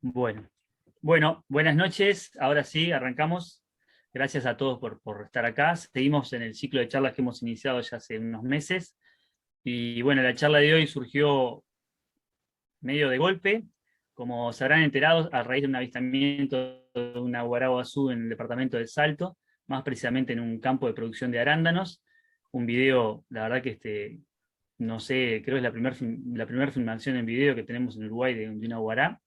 Bueno, buenas noches. Ahora sí, arrancamos. Gracias a todos por estar acá. Seguimos en el ciclo de charlas que hemos iniciado ya hace unos meses. Y bueno, la charla de hoy surgió medio de golpe. Como se habrán enterado, a raíz de un avistamiento de una guaraguazú en el departamento de Salto, más precisamente en un campo de producción de arándanos. Un video, la verdad que no sé, creo que es la primera filmación en video que tenemos en Uruguay de una guará.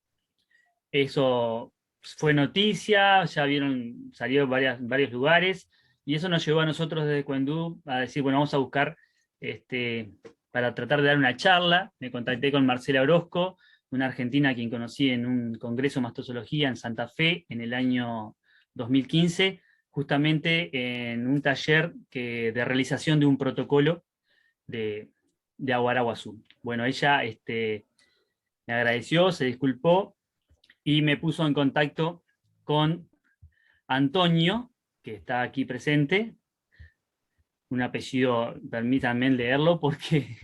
Eso fue noticia, ya vieron, salió en varios lugares, y eso nos llevó a nosotros desde Cuendú a decir, bueno, vamos a buscar para tratar de dar una charla. Me contacté con Marcela Orozco, una argentina a quien conocí en un congreso de mastozoología en Santa Fe en el año 2015, justamente en un taller de realización de un protocolo de aguaraguazú. Bueno, ella me agradeció, se disculpó, y me puso en contacto con Antonio, que está aquí presente, un apellido, permítanme leerlo porque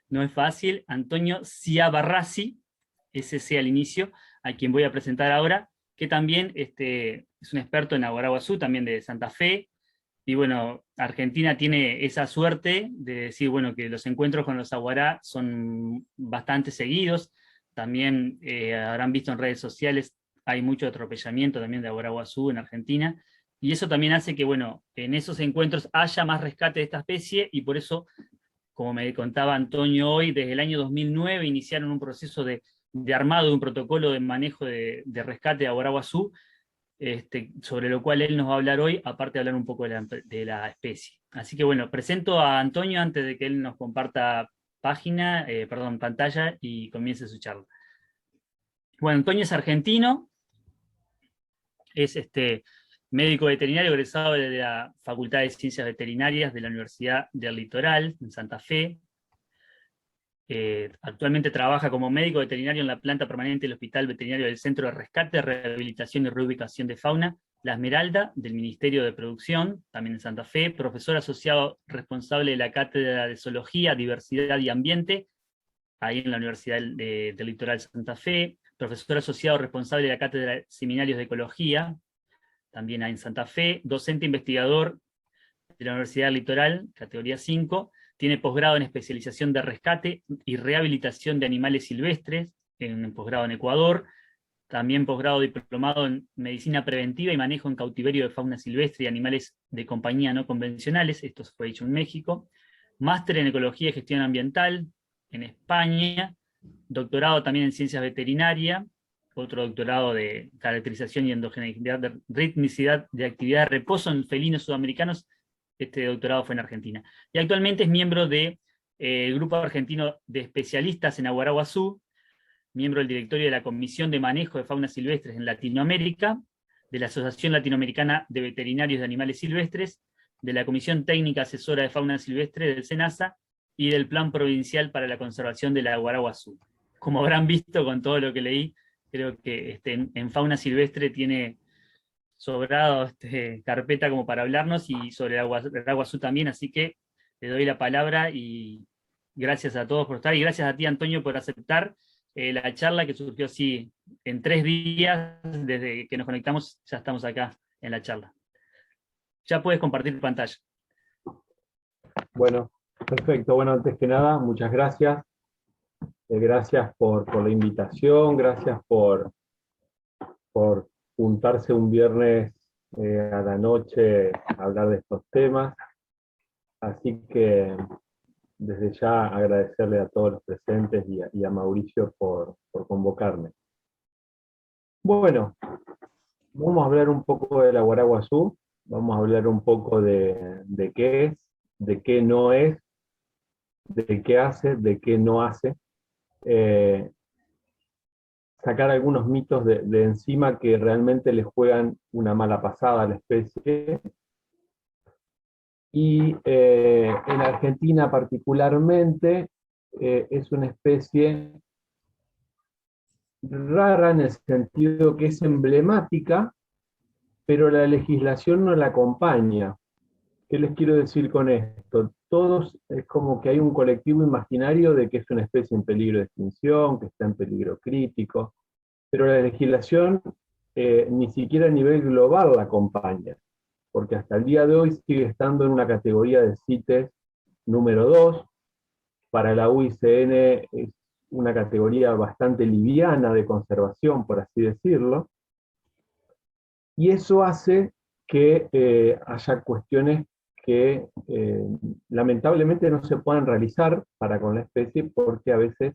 no es fácil, Antonio Ciabarrasi, SC al inicio, a quien voy a presentar ahora, que también es un experto en aguaraguazú, también de Santa Fe, y bueno, Argentina tiene esa suerte de decir, bueno, que los encuentros con los aguará son bastante seguidos. También habrán visto en redes sociales, hay mucho atropellamiento también de aguaraguazú en Argentina, y eso también hace que, bueno, en esos encuentros haya más rescate de esta especie, y por eso, como me contaba Antonio hoy, desde el año 2009 iniciaron un proceso de armado de un protocolo de manejo de rescate de aguaraguazú, sobre lo cual él nos va a hablar hoy, aparte de hablar un poco de la especie. Así que bueno, presento a Antonio antes de que él nos comparta pantalla y comience su charla. Bueno, Antonio es argentino, es médico veterinario egresado de la Facultad de Ciencias Veterinarias de la Universidad del Litoral, en Santa Fe. Actualmente trabaja como médico veterinario en la planta permanente del Hospital Veterinario del Centro de Rescate, Rehabilitación y Reubicación de Fauna, La Esmeralda, del Ministerio de Producción, también en Santa Fe, profesor asociado responsable de la Cátedra de Zoología, Diversidad y Ambiente, ahí en la Universidad del Litoral Santa Fe, profesor asociado responsable de la Cátedra de Seminarios de Ecología, también ahí en Santa Fe, docente investigador de la Universidad del Litoral, categoría 5, tiene posgrado en especialización de rescate y rehabilitación de animales silvestres, en posgrado en Ecuador, también posgrado diplomado en medicina preventiva y manejo en cautiverio de fauna silvestre y animales de compañía no convencionales, esto fue hecho en México, máster en ecología y gestión ambiental en España, doctorado también en ciencias veterinarias, otro doctorado de caracterización y endogeneidad de ritmicidad de actividad de reposo en felinos sudamericanos. Este doctorado fue en Argentina. Y actualmente es miembro del Grupo Argentino de Especialistas en Aguaraguazú, miembro del directorio de la Comisión de Manejo de Fauna Silvestres en Latinoamérica, de la Asociación Latinoamericana de Veterinarios de Animales Silvestres, de la Comisión Técnica Asesora de Fauna Silvestre del SENASA y del Plan Provincial para la Conservación de la Aguaraguazú. Como habrán visto con todo lo que leí, creo que en fauna silvestre tiene sobrado carpeta como para hablarnos, y sobre el aguazú también, así que le doy la palabra y gracias a todos por estar, y gracias a ti, Antonio, por aceptar la charla que surgió así en 3 días, desde que nos conectamos ya estamos acá en la charla. Ya puedes compartir pantalla. Bueno, perfecto. Bueno, antes que nada, muchas gracias. Gracias por la invitación, gracias por juntarse un viernes a la noche a hablar de estos temas. Así que desde ya agradecerle a todos los presentes y a Mauricio por convocarme. Bueno, vamos a hablar un poco del aguaraguazú, vamos a hablar un poco de qué es, de qué no es, de qué hace, de qué no hace. Sacar algunos mitos de encima que realmente le juegan una mala pasada a la especie. Y en Argentina particularmente es una especie rara en el sentido que es emblemática, pero la legislación no la acompaña. ¿Qué les quiero decir con esto? todos es como que hay un colectivo imaginario de que es una especie en peligro de extinción, que está en peligro crítico, pero la legislación ni siquiera a nivel global la acompaña, porque hasta el día de hoy sigue estando en una categoría de CITES número 2. Para la UICN es una categoría bastante liviana de conservación, por así decirlo, y eso hace que haya cuestiones que lamentablemente no se puedan realizar para con la especie, porque a veces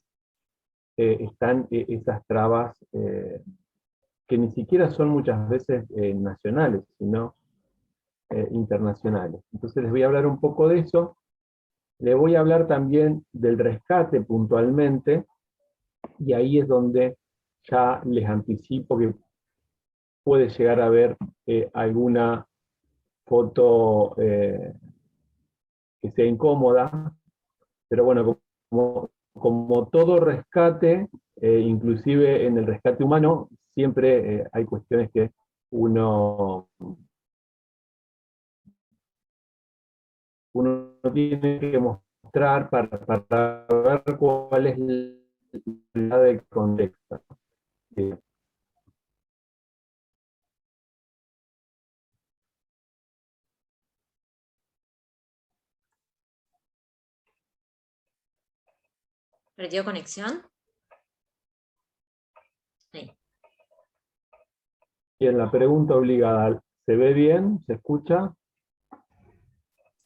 están esas trabas que ni siquiera son muchas veces nacionales, sino internacionales. Entonces les voy a hablar un poco de eso. Les voy a hablar también del rescate puntualmente, y ahí es donde ya les anticipo que puede llegar a haber alguna foto que sea incómoda, pero bueno, como todo rescate, inclusive en el rescate humano, siempre hay cuestiones que uno tiene que mostrar para ver cuál es la de contexto. Eh, ¿Perdió conexión? Ahí. Y en la pregunta obligada, ¿se ve bien? ¿Se escucha?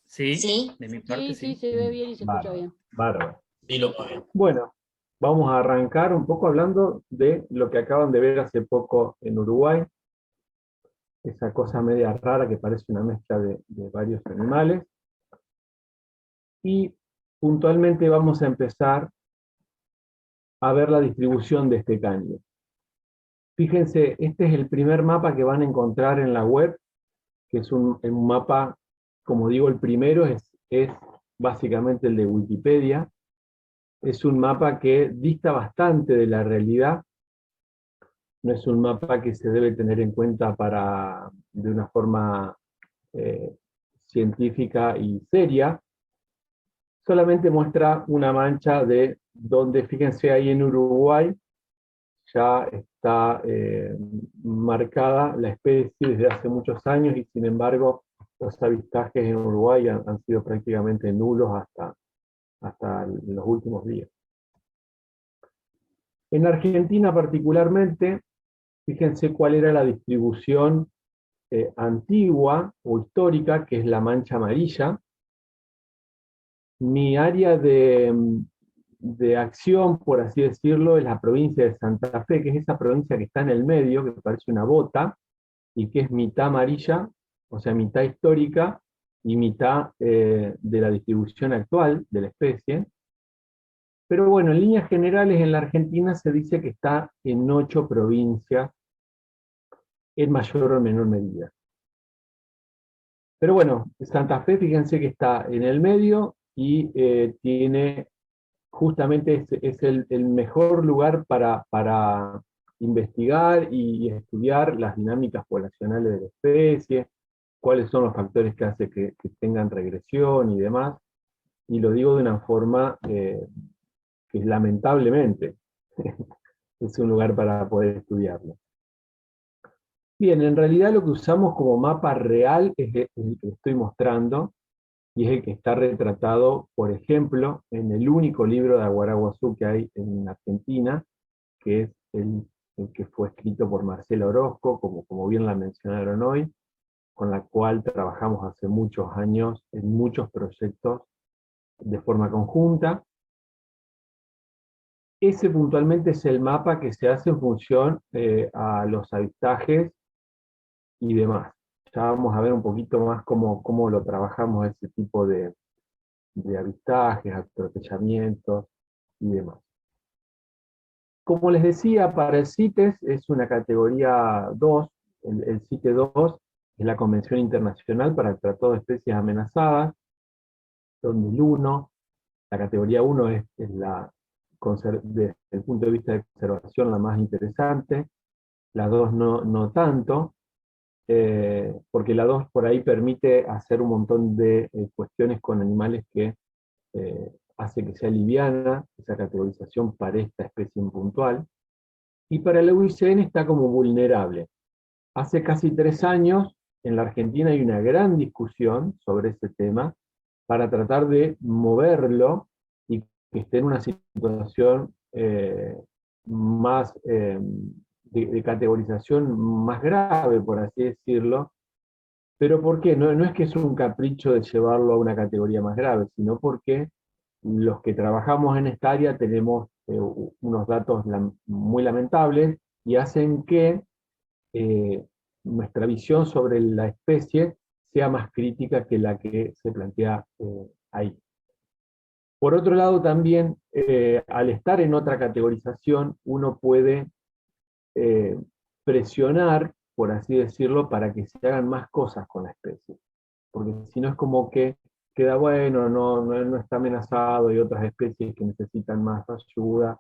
Sí, Sí. de mi parte Sí, sí. se ve bien y se escucha Bárbaro, bien. bárbaro. Sí, lo mueve. Bueno, vamos a arrancar un poco hablando de lo que acaban de ver hace poco en Uruguay, esa cosa media rara que parece una mezcla de varios animales. Y puntualmente vamos a empezar a ver la distribución de este caño. Fíjense, este es el primer mapa que van a encontrar en la web, que es un mapa, como digo, el primero es básicamente el de Wikipedia. Es un mapa que dista bastante de la realidad. No es un mapa que se debe tener en cuenta de una forma científica y seria. Solamente muestra una mancha de donde, fíjense ahí en Uruguay, ya está marcada la especie desde hace muchos años, y sin embargo los avistajes en Uruguay han sido prácticamente nulos hasta los últimos días. En Argentina particularmente, fíjense cuál era la distribución antigua o histórica, que es la mancha amarilla. Mi área de acción, por así decirlo, es la provincia de Santa Fe, que es esa provincia que está en el medio, que parece una bota, y que es mitad amarilla, o sea, mitad histórica, y mitad de la distribución actual de la especie. Pero bueno, en líneas generales en la Argentina se dice que está en 8 provincias, en mayor o menor medida. Pero bueno, Santa Fe, fíjense que está en el medio y tiene, justamente es el mejor lugar para investigar y estudiar las dinámicas poblacionales de la especie, cuáles son los factores que hacen que tengan regresión y demás. Y lo digo de una forma que lamentablemente es un lugar para poder estudiarlo. Bien, en realidad lo que usamos como mapa real es el que estoy mostrando, y es el que está retratado, por ejemplo, en el único libro de Aguaraguazú que hay en Argentina, que es el que fue escrito por Marcela Orozco, como bien la mencionaron hoy, con la cual trabajamos hace muchos años en muchos proyectos de forma conjunta. Ese puntualmente es el mapa que se hace en función a los avistajes y demás. Ya vamos a ver un poquito más cómo lo trabajamos ese tipo de avistajes, atropellamientos y demás. Como les decía, para el CITES es una categoría 2, el CITES 2 es la Convención Internacional para el Tratado de Especies Amenazadas, donde el 1, la categoría 1 es desde el punto de vista de conservación la más interesante, la 2 no tanto, porque la 2 por ahí permite hacer un montón de cuestiones con animales que hace que sea liviana, esa categorización para esta especie en puntual, y para la UICN está como vulnerable. Hace casi 3 años, en la Argentina hay una gran discusión sobre ese tema, para tratar de moverlo y que esté en una situación más de categorización más grave, por así decirlo. Pero ¿por qué? No es que es un capricho de llevarlo a una categoría más grave, sino porque los que trabajamos en esta área tenemos unos datos muy lamentables y hacen que eh, nuestra visión sobre la especie sea más crítica que la que se plantea ahí. Por otro lado, también, al estar en otra categorización, uno puede eh, presionar, por así decirlo, para que se hagan más cosas con la especie. Porque si no es como que queda bueno, no está amenazado, y otras especies que necesitan más ayuda,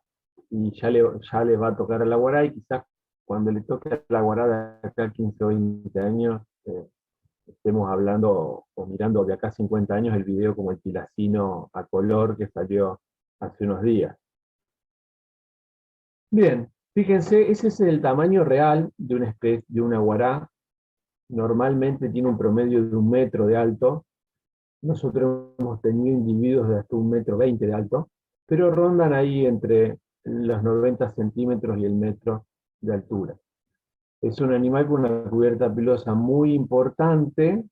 y ya le va a tocar a la guará, y quizás cuando le toque a la guará de acá 15 o 20 años, estemos hablando o mirando de acá 50 años el video como el tilacino a color que salió hace unos días. Bien, fíjense, ese es el tamaño real de una especie, de una guará. Normalmente tiene un promedio de 1 metro de alto. Nosotros hemos tenido individuos de hasta 1,20 m de alto, pero rondan ahí entre los 90 centímetros y el metro de altura. Es un animal con una cubierta pilosa muy importante,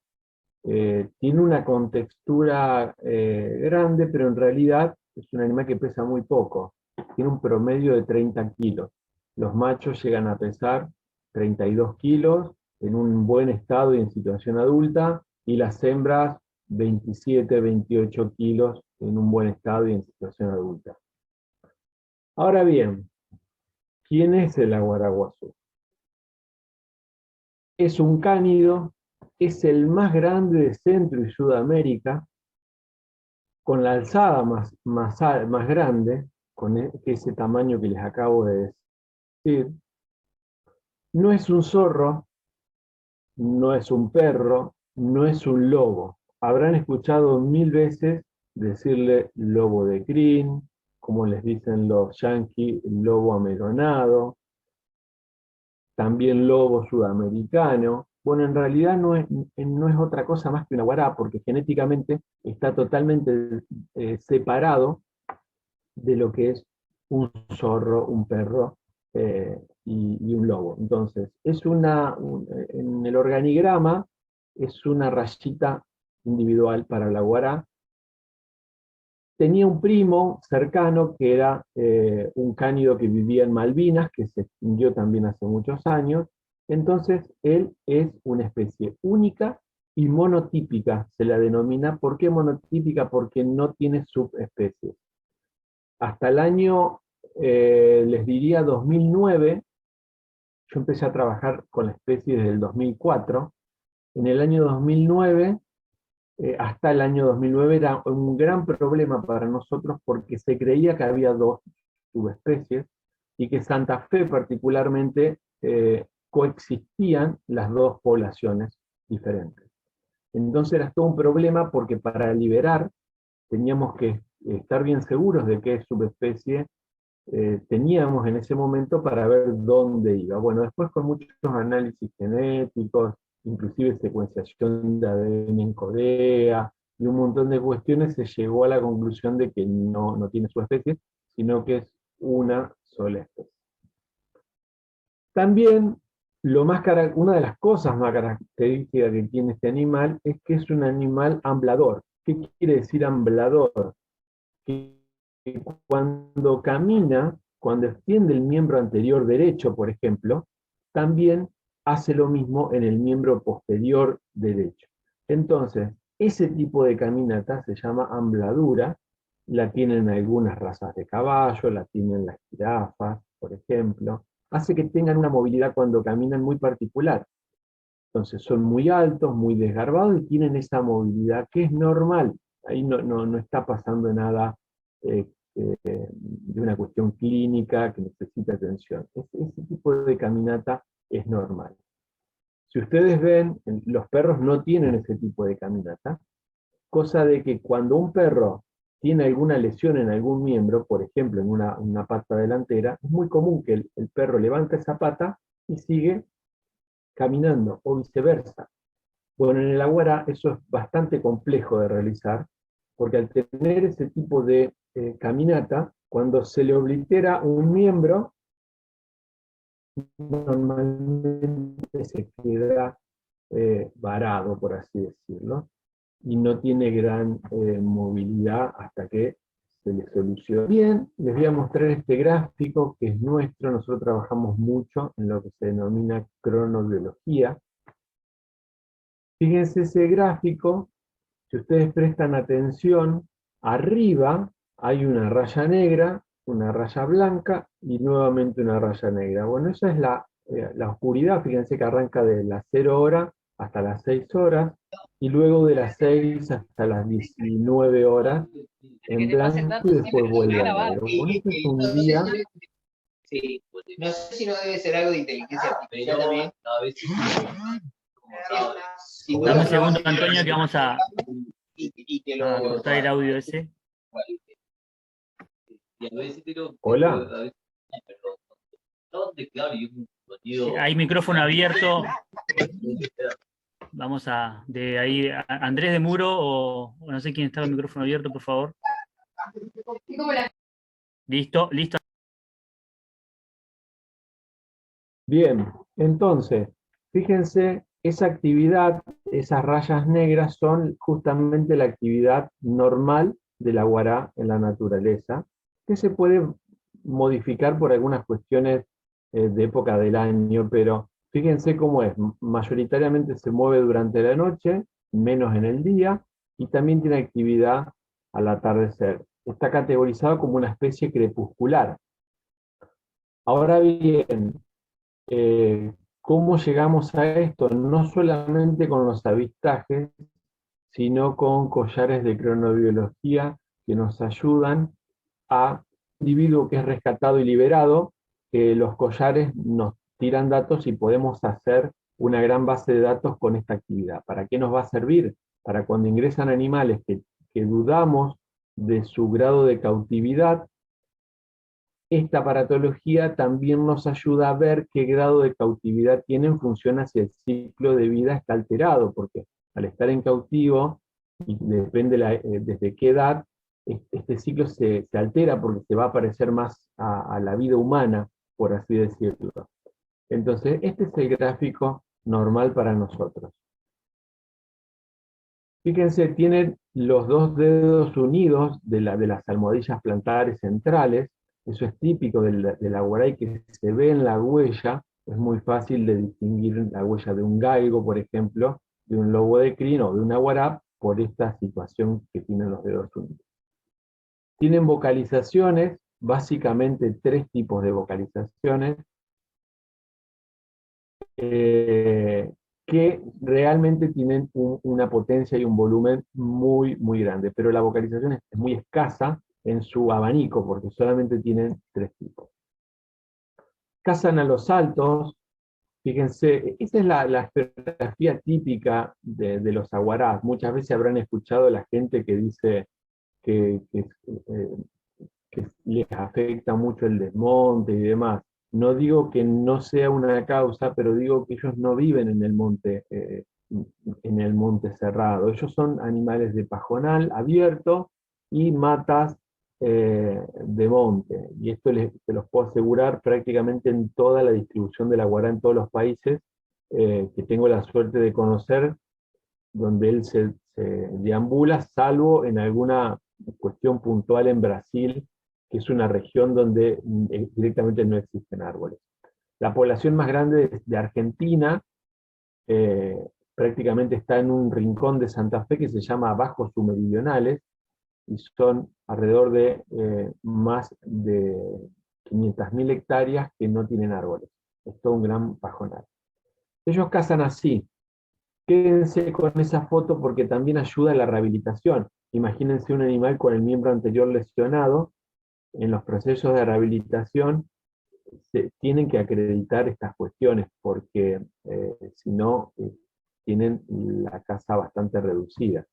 tiene una contextura grande, pero en realidad es un animal que pesa muy poco. Tiene un promedio de 30 kilos. Los machos llegan a pesar 32 kilos en un buen estado y en situación adulta, y las hembras 27, 28 kilos en un buen estado y en situación adulta. Ahora bien, ¿quién es el aguaraguazú? Es un cánido, es el más grande de Centro y Sudamérica, con la alzada más grande, con ese tamaño que les acabo de decir. No es un zorro, no es un perro, no es un lobo. Habrán escuchado 1000 veces decirle lobo de crin, como les dicen los yanquis, lobo ameronado, también lobo sudamericano. Bueno, en realidad no es otra cosa más que una guará, porque genéticamente está totalmente separado de lo que es un zorro, un perro y un lobo. Entonces, en el organigrama es una rayita individual para la guará. Tenía un primo cercano que era un cánido que vivía en Malvinas, que se extinguió también hace muchos años. Entonces, él es una especie única y monotípica, se la denomina. ¿Por qué monotípica? Porque no tiene subespecies. Hasta el año, les diría 2009, yo empecé a trabajar con la especie desde el 2004. En el año 2009, hasta el año 2009 era un gran problema para nosotros porque se creía que había 2 subespecies y que Santa Fe particularmente coexistían las 2 poblaciones diferentes. Entonces era todo un problema porque para liberar teníamos que estar bien seguros de qué subespecie teníamos en ese momento para ver dónde iba. Bueno, después con muchos análisis genéticos, inclusive secuenciación de ADN en Corea, y un montón de cuestiones, se llegó a la conclusión de que no tiene subespecie, sino que es una sola especie. También, una de las cosas más características que tiene este animal es que es un animal amblador. ¿Qué quiere decir amblador? Que cuando camina, cuando extiende el miembro anterior derecho, por ejemplo, también hace lo mismo en el miembro posterior derecho. Entonces, ese tipo de caminata se llama ambladura, la tienen algunas razas de caballo, la tienen las jirafas, por ejemplo. Hace que tengan una movilidad cuando caminan muy particular. Entonces son muy altos, muy desgarbados y tienen esa movilidad que es normal. Ahí no está pasando nada eh, de una cuestión clínica que necesita atención. Ese tipo de caminata es normal. Si ustedes ven, los perros no tienen ese tipo de caminata, cosa de que cuando un perro tiene alguna lesión en algún miembro, por ejemplo en una pata delantera, es muy común que el perro levante esa pata y sigue caminando, o viceversa. Bueno, en el aguará eso es bastante complejo de realizar, porque al tener ese tipo de caminata, cuando se le oblitera un miembro, normalmente se queda varado, por así decirlo, y no tiene gran movilidad hasta que se le soluciona. Bien, les voy a mostrar este gráfico que es nuestro. Nosotros trabajamos mucho en lo que se denomina cronobiología. Fíjense ese gráfico, si ustedes prestan atención, arriba hay una raya negra, una raya blanca y nuevamente una raya negra. Bueno, esa es la oscuridad. Fíjense que arranca de las 0 horas hasta las 6 horas y luego de las 6 hasta las 19 horas en blanco y después vuelve a negro. Bueno, este es un día. Sí, no sé si no debe ser algo de inteligencia artificial también. A veces Dame un segundo, Antonio, que vamos a cortar el audio ese. Hola. Hay micrófono abierto. Vamos de ahí, Andrés de Muro, o no sé quién está con el micrófono abierto, por favor. Listo, listo. Bien, entonces, fíjense, esa actividad, esas rayas negras son justamente la actividad normal del aguará en la naturaleza, que se puede modificar por algunas cuestiones de época del año, pero fíjense cómo es, mayoritariamente se mueve durante la noche, menos en el día, y también tiene actividad al atardecer. Está categorizado como una especie crepuscular. Ahora bien, ¿cómo llegamos a esto? No solamente con los avistajes, sino con collares de cronobiología que nos ayudan a individuo que es rescatado y liberado. Los collares nos tiran datos y podemos hacer una gran base de datos con esta actividad. ¿Para qué nos va a servir? Para cuando ingresan animales que dudamos de su grado de cautividad, esta aparatología también nos ayuda a ver qué grado de cautividad tiene en función a si el ciclo de vida está alterado, porque al estar en cautivo, y depende desde qué edad, este ciclo se altera porque se va a parecer más a la vida humana, por así decirlo. Entonces, este es el gráfico normal para nosotros. Fíjense, tienen los dos dedos unidos de las almohadillas plantares centrales. Eso es típico del aguará que se ve en la huella. Es muy fácil de distinguir la huella de un galgo, por ejemplo, de un lobo de crin o de un aguará, por esta situación que tienen los dedos unidos. Tienen vocalizaciones, básicamente 3 tipos de vocalizaciones, que realmente tienen una potencia y un volumen muy, muy grande, pero la vocalización es muy escasa en su abanico, porque solamente tienen 3 tipos. Cazan a los altos, fíjense, esa es la estratigrafía típica de los aguarás. Muchas veces habrán escuchado a la gente que dice que les afecta mucho el desmonte y demás. No digo que no sea una causa, pero digo que ellos no viven en el monte cerrado. Ellos son animales de pajonal abierto y matas de monte. Y esto se los puedo asegurar prácticamente en toda la distribución del aguará en todos los países que tengo la suerte de conocer, donde él se deambula, salvo en alguna cuestión puntual en Brasil, que es una región donde directamente no existen árboles. La población más grande de Argentina prácticamente está en un rincón de Santa Fe que se llama Bajos Submeridionales, y son alrededor de más de 500.000 hectáreas que no tienen árboles. Es todo un gran pajonal. Ellos cazan así. Quédense con esa foto porque también ayuda a la rehabilitación. Imagínense un animal con el miembro anterior lesionado. En los procesos de rehabilitación se tienen que acreditar estas cuestiones, porque si no, tienen la casa bastante reducida.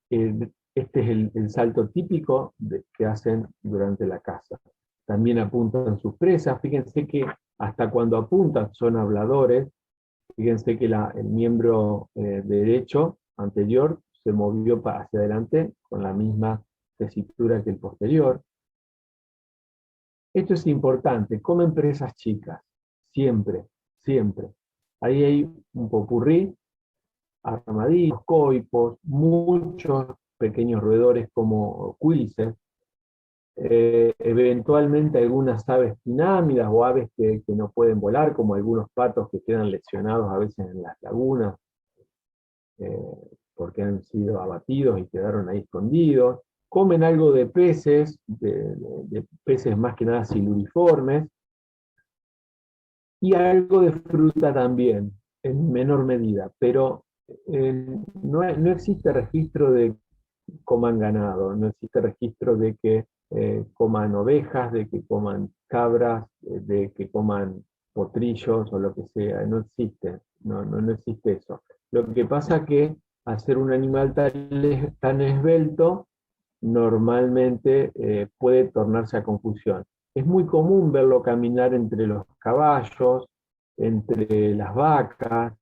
Este es el salto típico que hacen durante la caza. También apuntan sus presas. Fíjense que hasta cuando apuntan son habladores. Fíjense que el miembro derecho anterior se movió hacia adelante con la misma tesitura que el posterior. Esto es importante, comen presas chicas, siempre, siempre. Ahí hay un popurrí, armadillos, coipos, muchos pequeños roedores como quilces, eventualmente algunas aves pinámidas o aves que no pueden volar, como algunos patos que quedan lesionados a veces en las lagunas, porque han sido abatidos y quedaron ahí escondidos. Comen algo de peces, de peces más que nada siluriformes, y algo de fruta también, en menor medida, pero no existe registro de que coman ganado, no existe registro de que coman ovejas, de que coman cabras, de que coman potrillos o lo que sea, no existe, no existe eso. Lo que pasa que al ser un animal tan esbelto, normalmente puede tornarse a confusión. Es muy común verlo caminar entre los caballos, entre las vacas,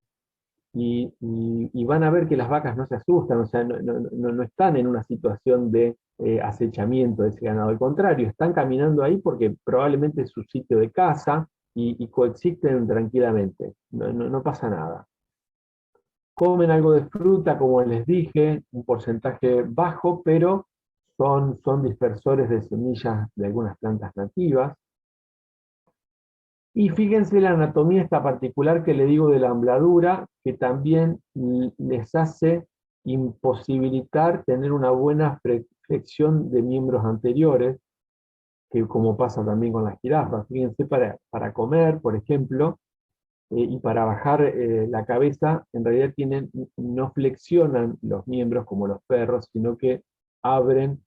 y van a ver que las vacas no se asustan, o sea, no están en una situación de acechamiento de ese ganado. Al contrario, están caminando ahí porque probablemente es su sitio de caza y coexisten tranquilamente, no pasa nada. Comen algo de fruta, como les dije, un porcentaje bajo, pero son dispersores de semillas de algunas plantas nativas. Y fíjense la anatomía esta particular que le digo de la ambladura, que también les hace imposibilitar tener una buena flexión de miembros anteriores, que como pasa también con las jirafas. Fíjense, para comer, por ejemplo, y para bajar la cabeza, en realidad no flexionan los miembros como los perros, sino que abren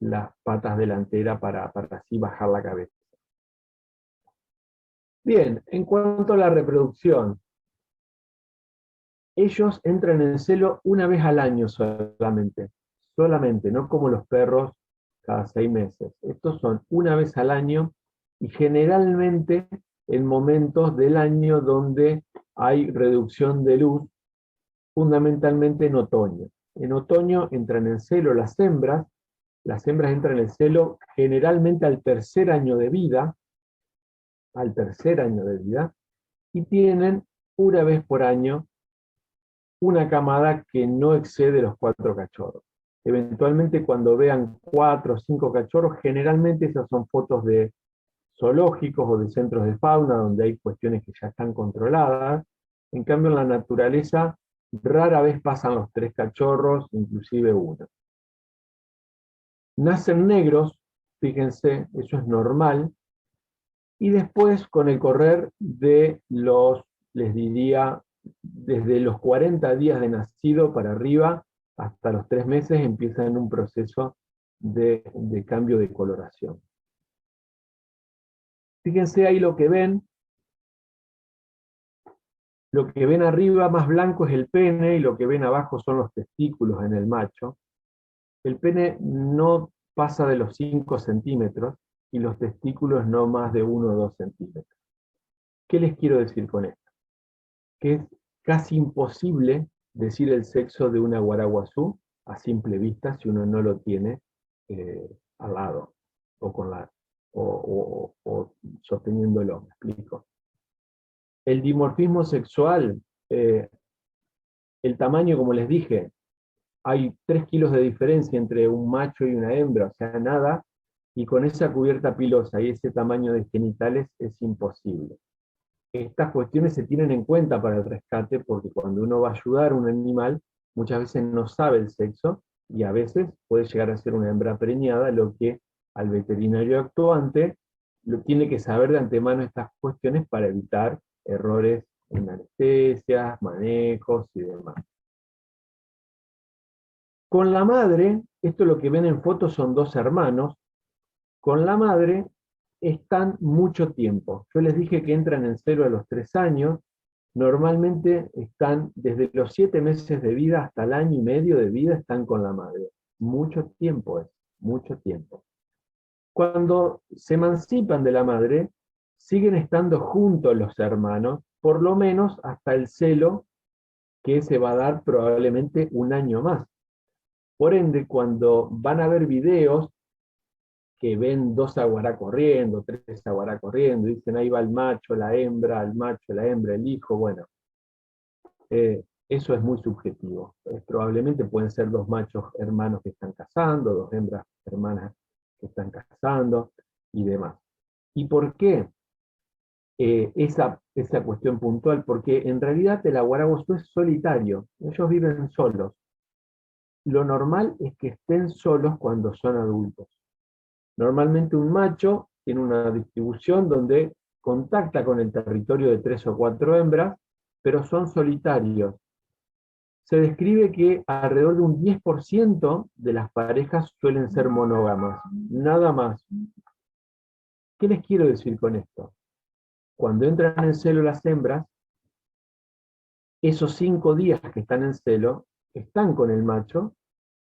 las patas delanteras para así bajar la cabeza. Bien, en cuanto a la reproducción, ellos entran en celo una vez al año solamente, no como los perros cada 6 meses. Estos son una vez al año y generalmente en momentos del año donde hay reducción de luz, fundamentalmente en otoño. En otoño entran en celo las hembras entran en celo generalmente al tercer año de vida, y tienen una vez por año una camada que no excede los 4 cachorros. Eventualmente cuando vean 4 o 5 cachorros, generalmente esas son fotos de zoológicos o de centros de fauna, donde hay cuestiones que ya están controladas. En cambio, en la naturaleza, rara vez pasan los 3 cachorros, inclusive uno. Nacen negros, fíjense, eso es normal, y después, con el correr de les diría, desde los 40 días de nacido para arriba, hasta los 3 meses, empiezan un proceso de cambio de coloración. Fíjense ahí lo que ven. Lo que ven arriba más blanco es el pene, y lo que ven abajo son los testículos en el macho. El pene no pasa de los 5 centímetros, y los testículos no más de 1 o 2 centímetros. ¿Qué les quiero decir con esto? Que es casi imposible decir el sexo de una guaraguazú a simple vista si uno no lo tiene al lado, o sosteniéndolo, ¿me explico? El dimorfismo sexual, el tamaño, como les dije, hay 3 kilos de diferencia entre un macho y una hembra, o sea, nada, y con esa cubierta pilosa y ese tamaño de genitales es imposible. Estas cuestiones se tienen en cuenta para el rescate, porque cuando uno va a ayudar a un animal, muchas veces no sabe el sexo, y a veces puede llegar a ser una hembra preñada, lo que al veterinario actuante lo tiene que saber de antemano estas cuestiones para evitar errores en anestesias, manejos y demás. Con la madre, esto lo que ven en fotos son 2 hermanos, con la madre están mucho tiempo. Yo les dije que entran en celo a los 3 años, normalmente están desde los 7 meses de vida hasta el año y medio de vida están con la madre. Mucho tiempo es, mucho tiempo. Cuando se emancipan de la madre, siguen estando juntos los hermanos, por lo menos hasta el celo que se va a dar probablemente un año más. Por ende, cuando van a ver videos que ven 2 aguará corriendo, 3 aguará corriendo, dicen ahí va el macho, la hembra, el hijo, bueno, eso es muy subjetivo. Probablemente pueden ser 2 machos hermanos que están cazando, 2 hembras hermanas que están cazando y demás. ¿Y por qué esa cuestión puntual? Porque en realidad el aguaraguazú es solitario, ellos viven solos. Lo normal es que estén solos cuando son adultos. Normalmente un macho tiene una distribución donde contacta con el territorio de 3 o 4 hembras, pero son solitarios. Se describe que alrededor de un 10% de las parejas suelen ser monógamas, nada más. ¿Qué les quiero decir con esto? Cuando entran en celo las hembras, esos 5 días que están en celo, están con el macho,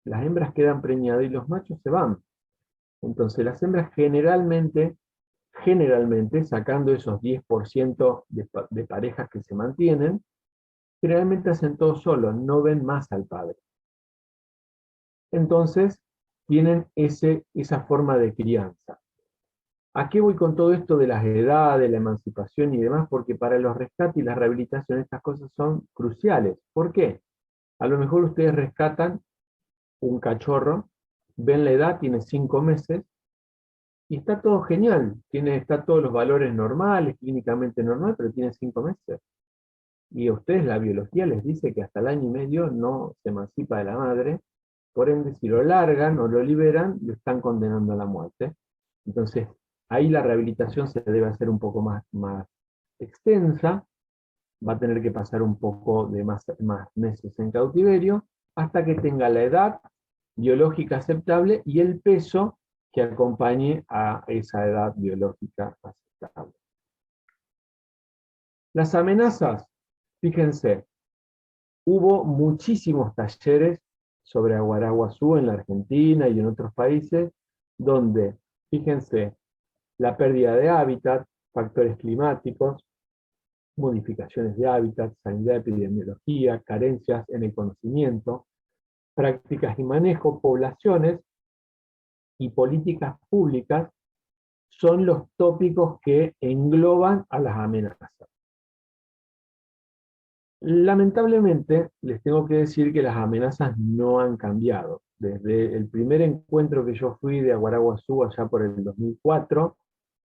las hembras quedan preñadas y los machos se van. Entonces las hembras generalmente, sacando esos 10% de parejas que se mantienen, generalmente hacen todo solo, no ven más al padre. Entonces, tienen esa forma de crianza. ¿A qué voy con todo esto de las edades, la emancipación y demás? Porque para los rescates y la rehabilitación estas cosas son cruciales. ¿Por qué? A lo mejor ustedes rescatan un cachorro, ven la edad, tiene 5 meses, y está todo genial, está todos los valores normales, clínicamente normal, pero tiene 5 meses. Y a ustedes la biología les dice que hasta el año y medio no se emancipa de la madre, por ende si lo largan o lo liberan, lo están condenando a la muerte. Entonces, ahí la rehabilitación se debe hacer un poco más extensa, va a tener que pasar un poco de más meses en cautiverio, hasta que tenga la edad biológica aceptable y el peso que acompañe a esa edad biológica aceptable. Las amenazas, fíjense, hubo muchísimos talleres sobre aguaraguazú en la Argentina y en otros países, donde, fíjense, la pérdida de hábitat, factores climáticos, modificaciones de hábitat, sanidad, epidemiología, carencias en el conocimiento, prácticas y manejo, poblaciones y políticas públicas son los tópicos que engloban a las amenazas. Lamentablemente, les tengo que decir que las amenazas no han cambiado. Desde el primer encuentro que yo fui de aguaraguazú allá por el 2004,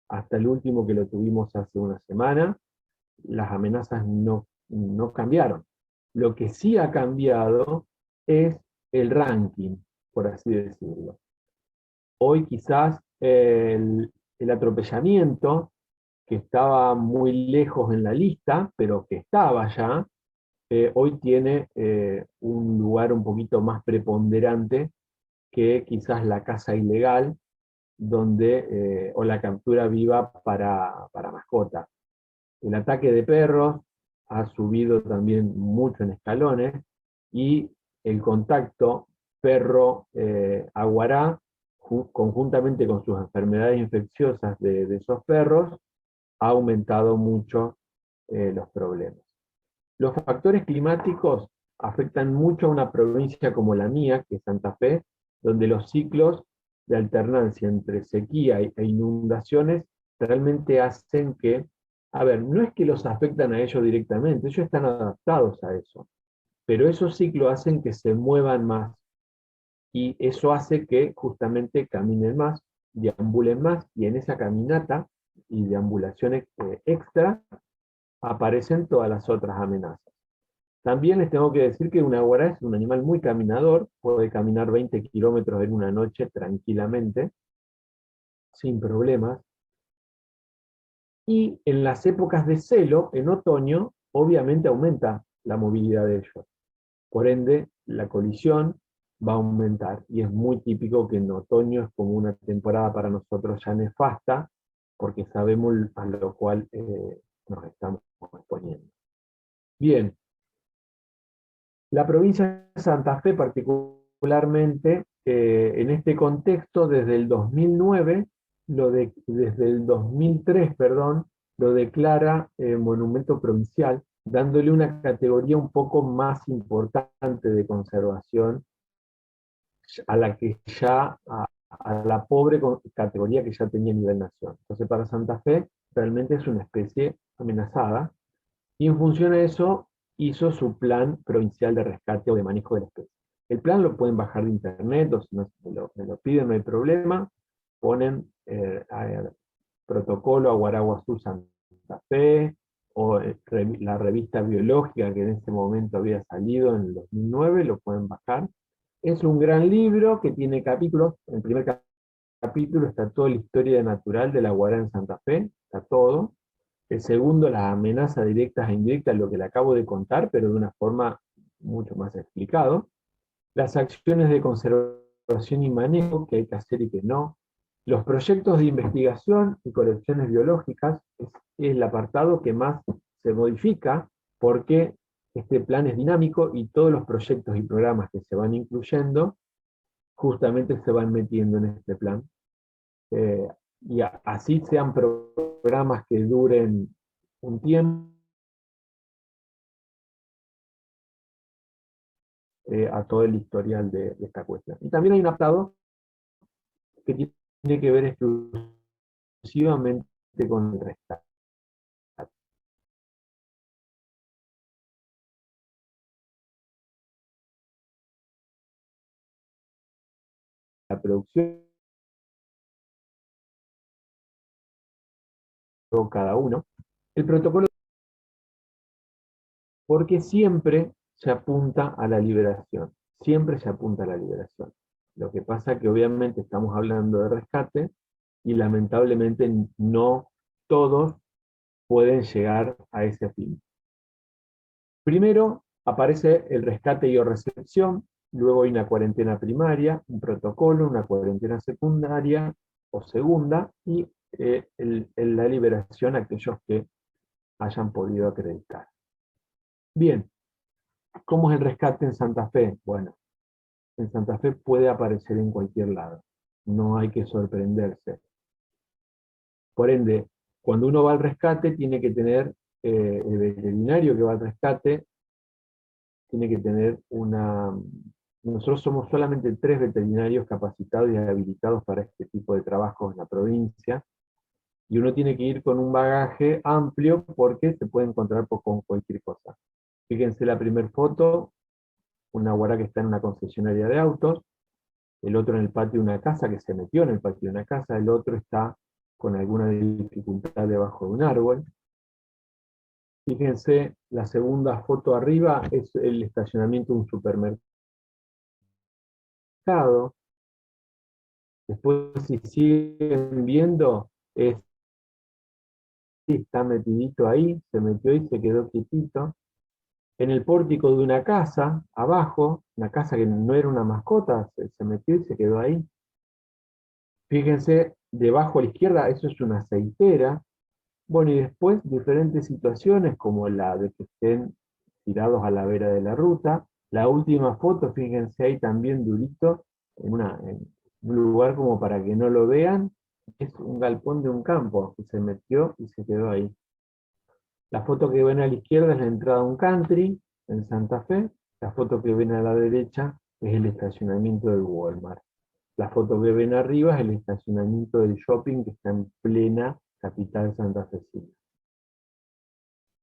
hasta el último que lo tuvimos hace una semana, las amenazas no cambiaron. Lo que sí ha cambiado es el ranking, por así decirlo. Hoy quizás el atropellamiento, que estaba muy lejos en la lista, pero que estaba ya, hoy tiene un lugar un poquito más preponderante que quizás la caza ilegal, o la captura viva para mascota. El ataque de perros ha subido también mucho en escalones, y el contacto perro-aguará, conjuntamente con sus enfermedades infecciosas de esos perros, ha aumentado mucho los problemas. Los factores climáticos afectan mucho a una provincia como la mía, que es Santa Fe, donde los ciclos de alternancia entre sequía e inundaciones realmente hacen que, a ver, no es que los afectan a ellos directamente, ellos están adaptados a eso, pero esos ciclos hacen que se muevan más, y eso hace que justamente caminen más, deambulen más, y en esa caminata y deambulación extra aparecen todas las otras amenazas. También les tengo que decir que un aguará es un animal muy caminador, puede caminar 20 kilómetros en una noche tranquilamente, sin problemas. Y en las épocas de celo, en otoño, obviamente aumenta la movilidad de ellos. Por ende, la colisión va a aumentar. Y es muy típico que en otoño es como una temporada para nosotros ya nefasta, porque sabemos a lo cual nos estamos exponiendo. Bien, la provincia de Santa Fe particularmente, en este contexto, desde el 2009, desde el 2003, perdón, lo declara monumento provincial, dándole una categoría un poco más importante de conservación a la que ya, a la pobre categoría que ya tenía a nivel nación. Entonces para Santa Fe realmente es una especie amenazada, y en función a eso hizo su plan provincial de rescate o de manejo de la especie. El plan lo pueden bajar de internet, o si no me lo piden, no hay problema, ponen protocolo Aguaraguazú Santa Fe, o la revista biológica que en ese momento había salido en el 2009, lo pueden bajar. Es un gran libro que tiene capítulos. En el primer capítulo está toda la historia natural de la guará en Santa Fe, está todo. El segundo, las amenazas directas e indirectas, lo que le acabo de contar, pero de una forma mucho más explicado. Las acciones de conservación y manejo, que hay que hacer y que no. Los proyectos de investigación y colecciones biológicas es el apartado que más se modifica, porque este plan es dinámico y todos los proyectos y programas que se van incluyendo justamente se van metiendo en este plan. Y así sean programas que duren un tiempo, a todo el historial de esta cuestión. Y también hay un apartado que tiene que ver exclusivamente con el rescate. La producción, cada uno. El protocolo, porque siempre se apunta a la liberación. Siempre se apunta a la liberación. Lo que pasa es que obviamente estamos hablando de rescate y lamentablemente no todos pueden llegar a ese fin. Primero aparece el rescate y o recepción, luego hay una cuarentena primaria, un protocolo, una cuarentena secundaria o segunda, y la liberación a aquellos que hayan podido acreditar. Bien, ¿cómo es el rescate en Santa Fe? Bueno, en Santa Fe puede aparecer en cualquier lado, no hay que sorprenderse. Por ende, cuando uno va al rescate tiene que tener, el veterinario que va al rescate tiene que tener una... Nosotros somos solamente 3 veterinarios capacitados y habilitados para este tipo de trabajos en la provincia, y uno tiene que ir con un bagaje amplio porque se puede encontrar con cualquier cosa. Fíjense la primera foto, una guará que está en una concesionaria de autos, el otro en el patio de una casa, que se metió en el patio de una casa, el otro está con alguna dificultad debajo de un árbol. Fíjense, la segunda foto arriba es el estacionamiento de un supermercado. Después, si siguen viendo, está metidito ahí, se metió y se quedó quietito. En el pórtico de una casa, abajo, una casa que no era una mascota, se metió y se quedó ahí. Fíjense, debajo a la izquierda, eso es una aceitera. Bueno, y después diferentes situaciones, como la de que estén tirados a la vera de la ruta. La última foto, fíjense ahí también durito, en un lugar como para que no lo vean, es un galpón de un campo, que se metió y se quedó ahí. La foto que ven a la izquierda es la entrada a un country, en Santa Fe. La foto que ven a la derecha es el estacionamiento del Walmart. La foto que ven arriba es el estacionamiento del shopping que está en plena capital santafesina.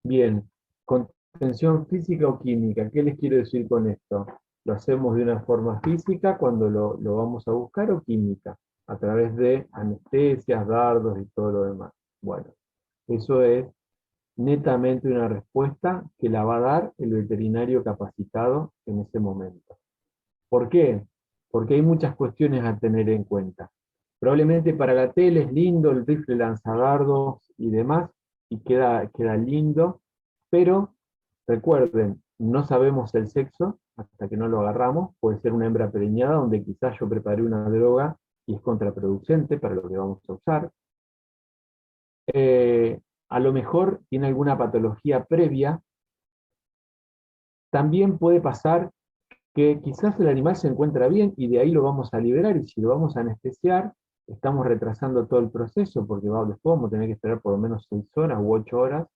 Bien, contención física o química, ¿qué les quiero decir con esto? ¿Lo hacemos de una forma física cuando lo vamos a buscar, o química? A través de anestesias, dardos y todo lo demás. Bueno, eso es netamente una respuesta que la va a dar el veterinario capacitado en ese momento. ¿Por qué? Porque hay muchas cuestiones a tener en cuenta. Probablemente para la tele es lindo el rifle lanzadardos y demás, y queda lindo, pero recuerden, no sabemos el sexo hasta que no lo agarramos. Puede ser una hembra preñada donde quizás yo preparé una droga y es contraproducente para lo que vamos a usar. a lo mejor tiene alguna patología previa. También puede pasar que quizás el animal se encuentra bien y de ahí lo vamos a liberar, y si lo vamos a anestesiar, estamos retrasando todo el proceso, porque después vamos a tener que esperar por lo menos 6 horas u 8 horas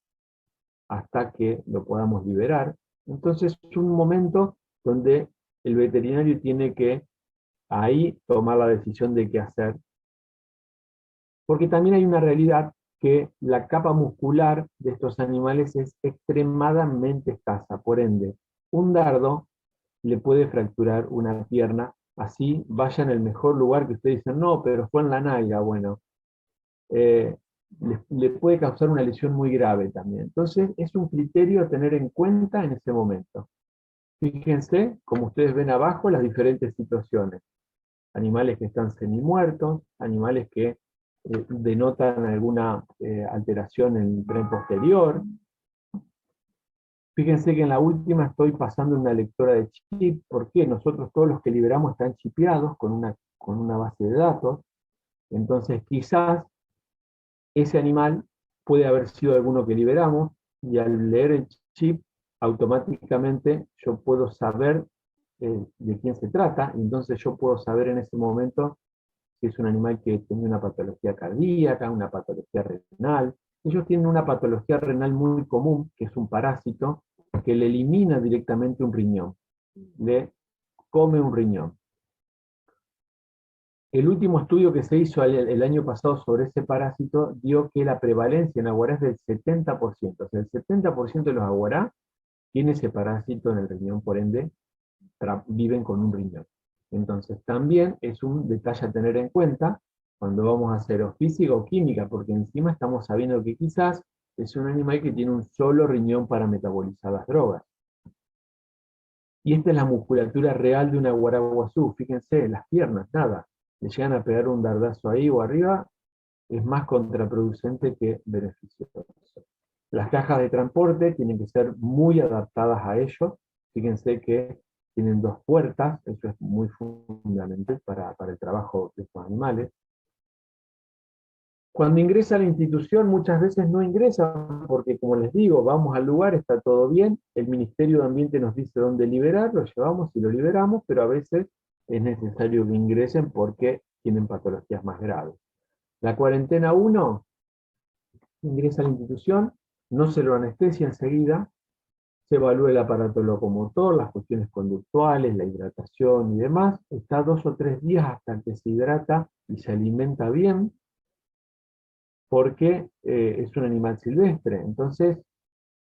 hasta que lo podamos liberar. Entonces es un momento donde el veterinario tiene que ahí tomar la decisión de qué hacer, porque también hay una realidad que la capa muscular de estos animales es extremadamente escasa, por ende, un dardo le puede fracturar una pierna, así vaya en el mejor lugar que ustedes dicen, no, pero fue en la nalga, bueno, le puede causar una lesión muy grave también. Entonces, es un criterio a tener en cuenta en ese momento. Fíjense, como ustedes ven abajo, las diferentes situaciones. Animales que están semimuertos, animales que denotan alguna alteración en el tren posterior. Fíjense que en la última estoy pasando una lectora de chip, porque nosotros todos los que liberamos están chipeados con una base de datos, entonces quizás ese animal puede haber sido alguno que liberamos, y al leer el chip, automáticamente yo puedo saber de quién se trata, y entonces yo puedo saber en ese momento si es un animal que tiene una patología cardíaca, una patología renal. Ellos tienen una patología renal muy común, que es un parásito, que le elimina directamente un riñón, le come un riñón. El último estudio que se hizo el año pasado sobre ese parásito dio que la prevalencia en aguará es del 70%. O sea, el 70% de los aguará tiene ese parásito en el riñón, por ende, viven con un riñón. Entonces, también es un detalle a tener en cuenta cuando vamos a hacer o física o química, porque encima estamos sabiendo que quizás es un animal que tiene un solo riñón para metabolizar las drogas. Y esta es la musculatura real de una guaraguazú. Fíjense, las piernas, nada. Le llegan a pegar un dardazo ahí o arriba, es más contraproducente que beneficioso. Las cajas de transporte tienen que ser muy adaptadas a ellos. Fíjense que tienen 2 puertas, eso es muy fundamental para el trabajo de estos animales. Cuando ingresa a la institución, muchas veces no ingresan, porque como les digo, vamos al lugar, está todo bien, el Ministerio de Ambiente nos dice dónde liberar, lo llevamos y lo liberamos, pero a veces es necesario que ingresen porque tienen patologías más graves. La cuarentena 1, ingresa a la institución, no se lo anestesia enseguida, se evalúa el aparato locomotor, las cuestiones conductuales, la hidratación y demás, está 2 o 3 días hasta que se hidrata y se alimenta bien, porque es un animal silvestre. Entonces,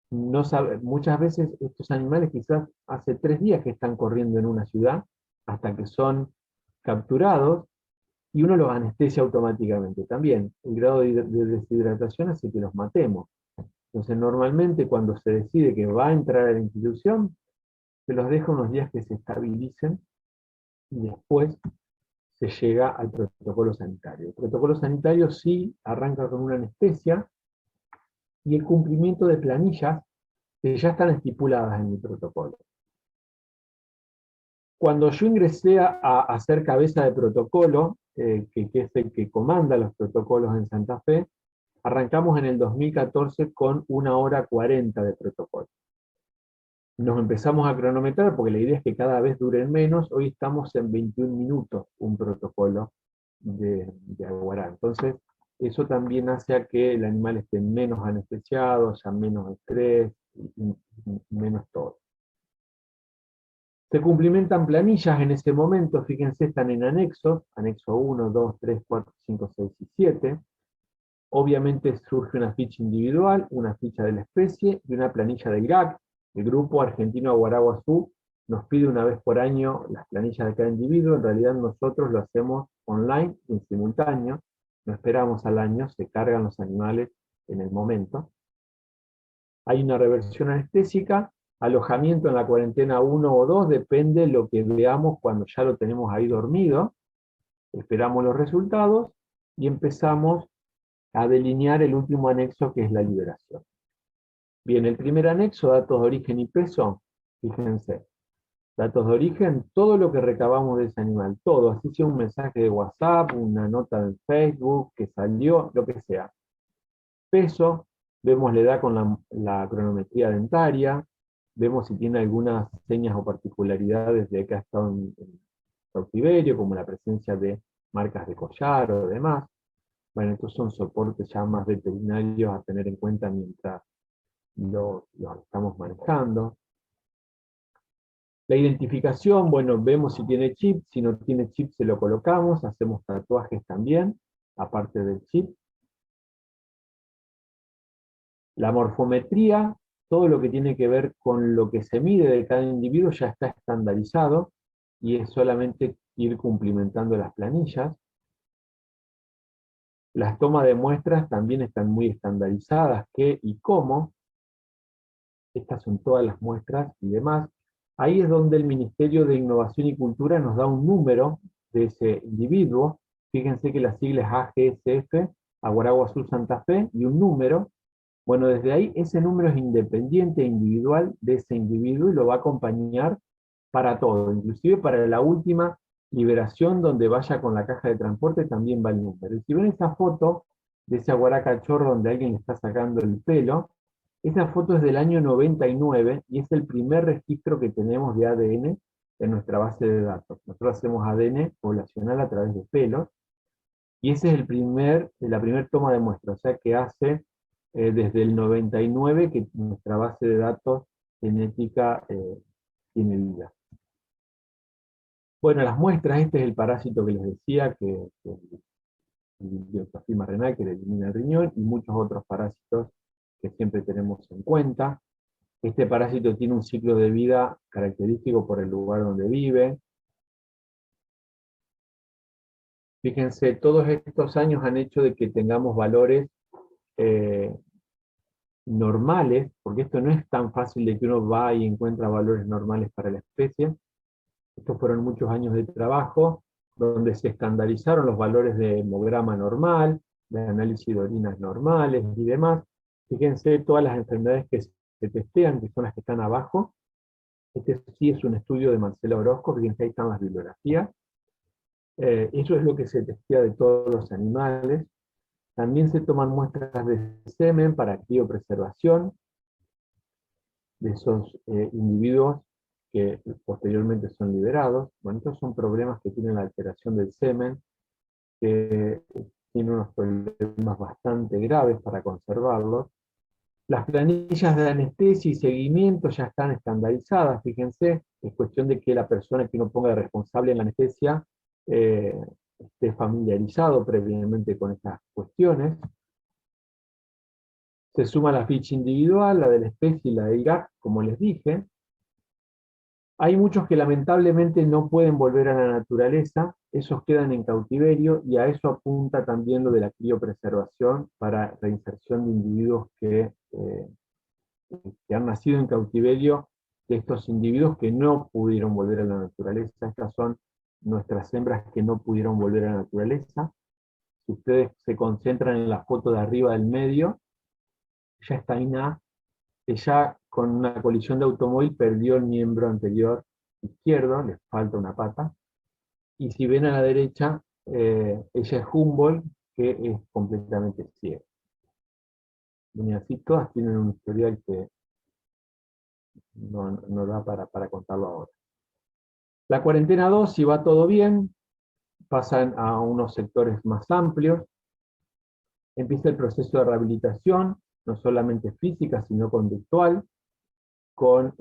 no sabe, muchas veces estos animales quizás hace 3 días que están corriendo en una ciudad, hasta que son capturados, y uno los anestesia automáticamente. También, el grado de deshidratación hace que los matemos. Entonces, normalmente cuando se decide que va a entrar a la institución, se los deja unos días que se estabilicen, y después se llega al protocolo sanitario. El protocolo sanitario sí arranca con una anestesia y el cumplimiento de planillas que ya están estipuladas en mi protocolo. Cuando yo ingresé a ser cabeza de protocolo, que es el que comanda los protocolos en Santa Fe, arrancamos en el 2014 con 1 hora 40 de protocolo. Nos empezamos a cronometrar porque la idea es que cada vez duren menos. Hoy estamos en 21 minutos un protocolo de aguará. Entonces, eso también hace a que el animal esté menos anestesiado, haya menos estrés, y menos todo. Se cumplimentan planillas en ese momento, fíjense, están en anexos, anexo 1, 2, 3, 4, 5, 6 y 7. Obviamente surge una ficha individual, una ficha de la especie y una planilla de Irak. El Grupo Argentino Aguaraguazú nos pide una vez por año las planillas de cada individuo. En realidad nosotros lo hacemos online y en simultáneo. No esperamos al año, se cargan los animales en el momento. Hay una reversión anestésica, alojamiento en la cuarentena 1 o 2, depende de lo que veamos cuando ya lo tenemos ahí dormido. Esperamos los resultados y empezamos a delinear el último anexo, que es la liberación. Bien, el primer anexo, datos de origen y peso, fíjense, datos de origen, todo lo que recabamos de ese animal, todo, así sea un mensaje de WhatsApp, una nota en Facebook, que salió, lo que sea. peso, vemos la edad con la cronometría dentaria, vemos si tiene algunas señas o particularidades de que ha estado en cautiverio, como la presencia de marcas de collar o demás. Bueno, estos son soportes ya más veterinarios a tener en cuenta mientras lo estamos manejando. La identificación, bueno, vemos si tiene chip, si no tiene chip se lo colocamos, hacemos tatuajes también, aparte del chip. La morfometría, todo lo que tiene que ver con lo que se mide de cada individuo ya está estandarizado, y es solamente ir cumplimentando las planillas. Las tomas de muestras también están muy estandarizadas, qué y cómo. Estas son todas las muestras y demás. Ahí es donde el Ministerio de Innovación y Cultura nos da un número de ese individuo. Fíjense que la sigla es AGSF, Aguaragua Sur Santa Fe, y un número. Bueno, desde ahí ese número es independiente e individual de ese individuo y lo va a acompañar para todo, inclusive para la última liberación donde vaya con la caja de transporte también va el número. Y si ven esa foto de ese aguará cachorro donde alguien le está sacando el pelo, esa foto es del año 99 y es el primer registro que tenemos de ADN en nuestra base de datos. Nosotros hacemos ADN poblacional a través de pelos, y ese es la primera toma de muestra, o sea que hace desde el 99 que nuestra base de datos genética tiene vida. Bueno, las muestras, este es el parásito que les decía, que el bioplasma renal, que le elimina el riñón, y muchos otros parásitos que siempre tenemos en cuenta. Este parásito tiene un ciclo de vida característico por el lugar donde vive. Fíjense, todos estos años han hecho de que tengamos valores normales, porque esto no es tan fácil de que uno va y encuentra valores normales para la especie. Estos fueron muchos años de trabajo, donde se estandarizaron los valores de hemograma normal, de análisis de orinas normales y demás. Fíjense todas las enfermedades que se testean, que son las que están abajo. Este sí es un estudio de Marcela Orozco, fíjense ahí están las bibliografías. Eso es lo que se testea de todos los animales. También se toman muestras de semen para criopreservación de esos individuos que posteriormente son liberados. Bueno, estos son problemas que tienen la alteración del semen, que tiene unos problemas bastante graves para conservarlos. Las planillas de anestesia y seguimiento ya están estandarizadas, fíjense, es cuestión de que la persona que uno ponga de responsable en la anestesia esté familiarizado previamente con estas cuestiones. Se suma la ficha individual, la de la especie y la del IRAC, como les dije. Hay muchos que lamentablemente no pueden volver a la naturaleza, esos quedan en cautiverio, y a eso apunta también lo de la criopreservación para reinserción de individuos que han nacido en cautiverio, de estos individuos que no pudieron volver a la naturaleza. Estas son nuestras hembras que no pudieron volver a la naturaleza. Si ustedes se concentran en la foto de arriba del medio, ya está Iná, ella con una colisión de automóvil perdió el miembro anterior izquierdo, le falta una pata, y si ven a la derecha, ella es Humboldt, que es completamente ciega. Y así todas tienen un historial que no da para contarlo ahora. La cuarentena 2, si va todo bien, pasan a unos sectores más amplios, empieza el proceso de rehabilitación, no solamente física, sino conductual, con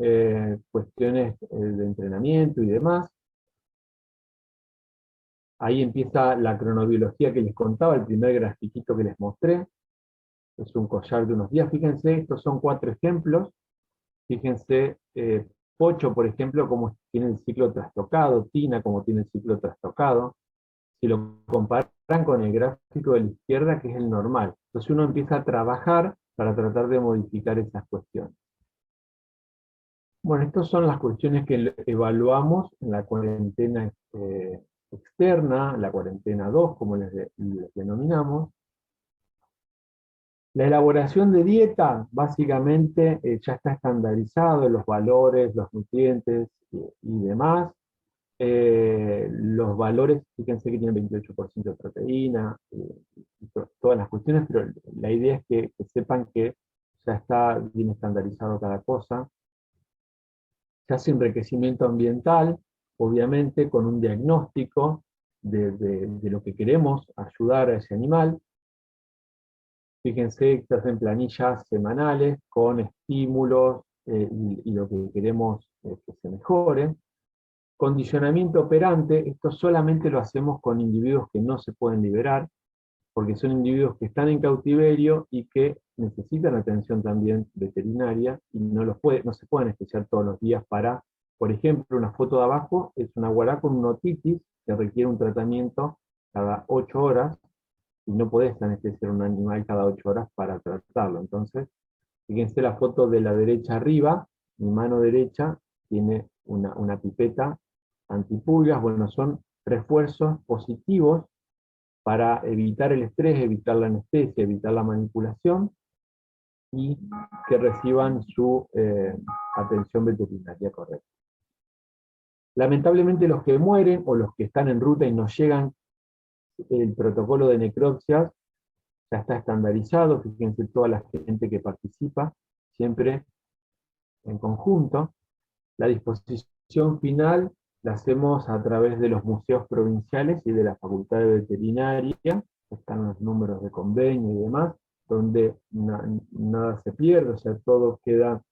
cuestiones de entrenamiento y demás. Ahí empieza la cronobiología que les contaba, el primer grafiquito que les mostré. Es un collar de unos días. Fíjense, estos son 4 ejemplos. Fíjense, Pocho, por ejemplo, cómo tiene el ciclo trastocado, Tina, como tiene el ciclo trastocado. Si lo comparan con el gráfico de la izquierda, que es el normal. Entonces uno empieza a trabajar para tratar de modificar esas cuestiones. Bueno, estas son las cuestiones que evaluamos en la cuarentena externa, la cuarentena 2, como les denominamos. La elaboración de dieta, básicamente, ya está estandarizado, los valores, los nutrientes y demás. Los valores, fíjense que tienen 28% de proteína, todas las cuestiones, pero la idea es que sepan que ya está bien estandarizado cada cosa. Se hace enriquecimiento ambiental, obviamente con un diagnóstico de lo que queremos ayudar a ese animal. Fíjense que se hacen planillas semanales con estímulos y lo que queremos que se mejore. Condicionamiento operante, esto solamente lo hacemos con individuos que no se pueden liberar, porque son individuos que están en cautiverio y que necesitan atención también veterinaria y no se pueden anestesiar todos los días para, por ejemplo, una foto de abajo es una aguará con una otitis que requiere un tratamiento cada 8 horas y no podés anestesiar un animal cada 8 horas para tratarlo. Entonces, fíjense la foto de la derecha arriba, mi mano derecha tiene una pipeta antipulgas, bueno, son refuerzos positivos para evitar el estrés, evitar la anestesia, evitar la manipulación, y que reciban su atención veterinaria correcta. Lamentablemente los que mueren, o los que están en ruta y no llegan, el protocolo de necropsias ya está estandarizado, fíjense toda la gente que participa, siempre en conjunto. La disposición final la hacemos a través de los museos provinciales y de la Facultad de Veterinaria, están los números de convenio y demás, donde nada se pierde, o sea, todo queda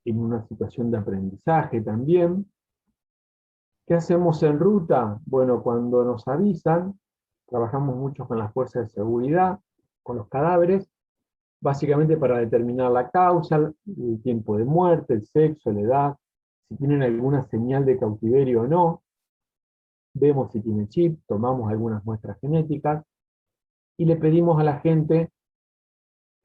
en una situación de aprendizaje también. ¿Qué hacemos en ruta? Bueno, cuando nos avisan, trabajamos mucho con las fuerzas de seguridad, con los cadáveres, básicamente para determinar la causa, el tiempo de muerte, el sexo, la edad, si tienen alguna señal de cautiverio o no, vemos si tienen chip, tomamos algunas muestras genéticas, y le pedimos a la gente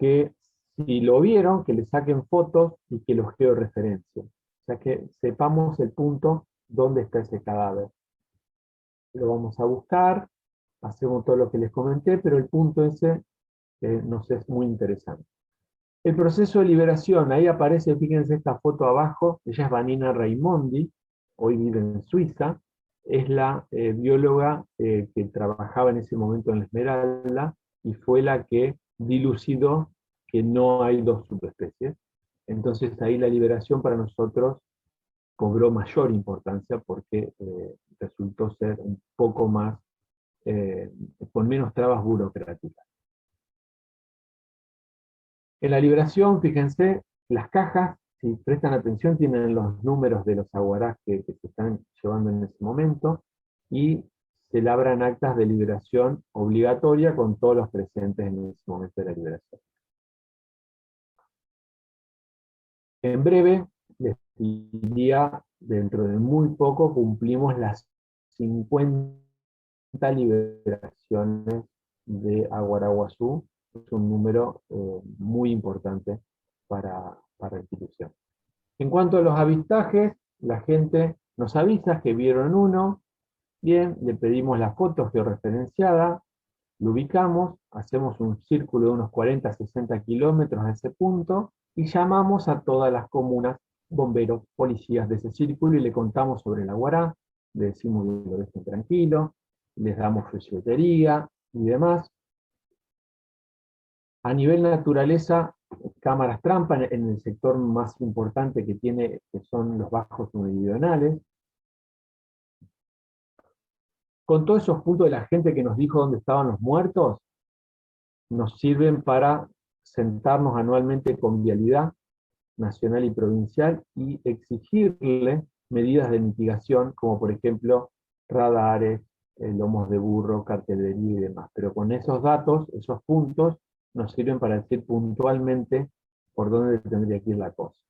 que si lo vieron, que le saquen fotos y que los georreferencien. O sea que sepamos el punto donde está ese cadáver. Lo vamos a buscar, hacemos todo lo que les comenté, pero el punto ese nos es muy interesante. El proceso de liberación, ahí aparece, fíjense esta foto abajo, ella es Vanina Raimondi, hoy vive en Suiza, es la bióloga que trabajaba en ese momento en la Esmeralda, y fue la que dilucidó que no hay dos subespecies. Entonces ahí la liberación para nosotros cobró mayor importancia porque resultó ser un poco más, con menos trabas burocráticas. En la liberación, fíjense, las cajas, si prestan atención, tienen los números de los aguarás que se están llevando en ese momento, y se labran actas de liberación obligatoria con todos los presentes en ese momento de la liberación. En breve, les diría, dentro de muy poco cumplimos las 50 liberaciones de Aguaraguazú. Es un número muy importante para la institución. En cuanto a los avistajes, la gente nos avisa que vieron uno, bien, le pedimos la foto georreferenciada, lo ubicamos, hacemos un círculo de unos 40-60 kilómetros a ese punto, y llamamos a todas las comunas, bomberos, policías de ese círculo, y le contamos sobre el aguará, le decimos que lo dejen tranquilo, les damos fisiotería y demás. A nivel naturaleza, cámaras trampa en el sector más importante que tiene, que son los bajos meridionales. Con todos esos puntos de la gente que nos dijo dónde estaban los muertos, nos sirven para sentarnos anualmente con Vialidad nacional y provincial y exigirle medidas de mitigación, como por ejemplo radares, lomos de burro, cartelería y demás. Pero con esos datos, esos puntos, nos sirven para decir puntualmente por dónde tendría que ir la cosa.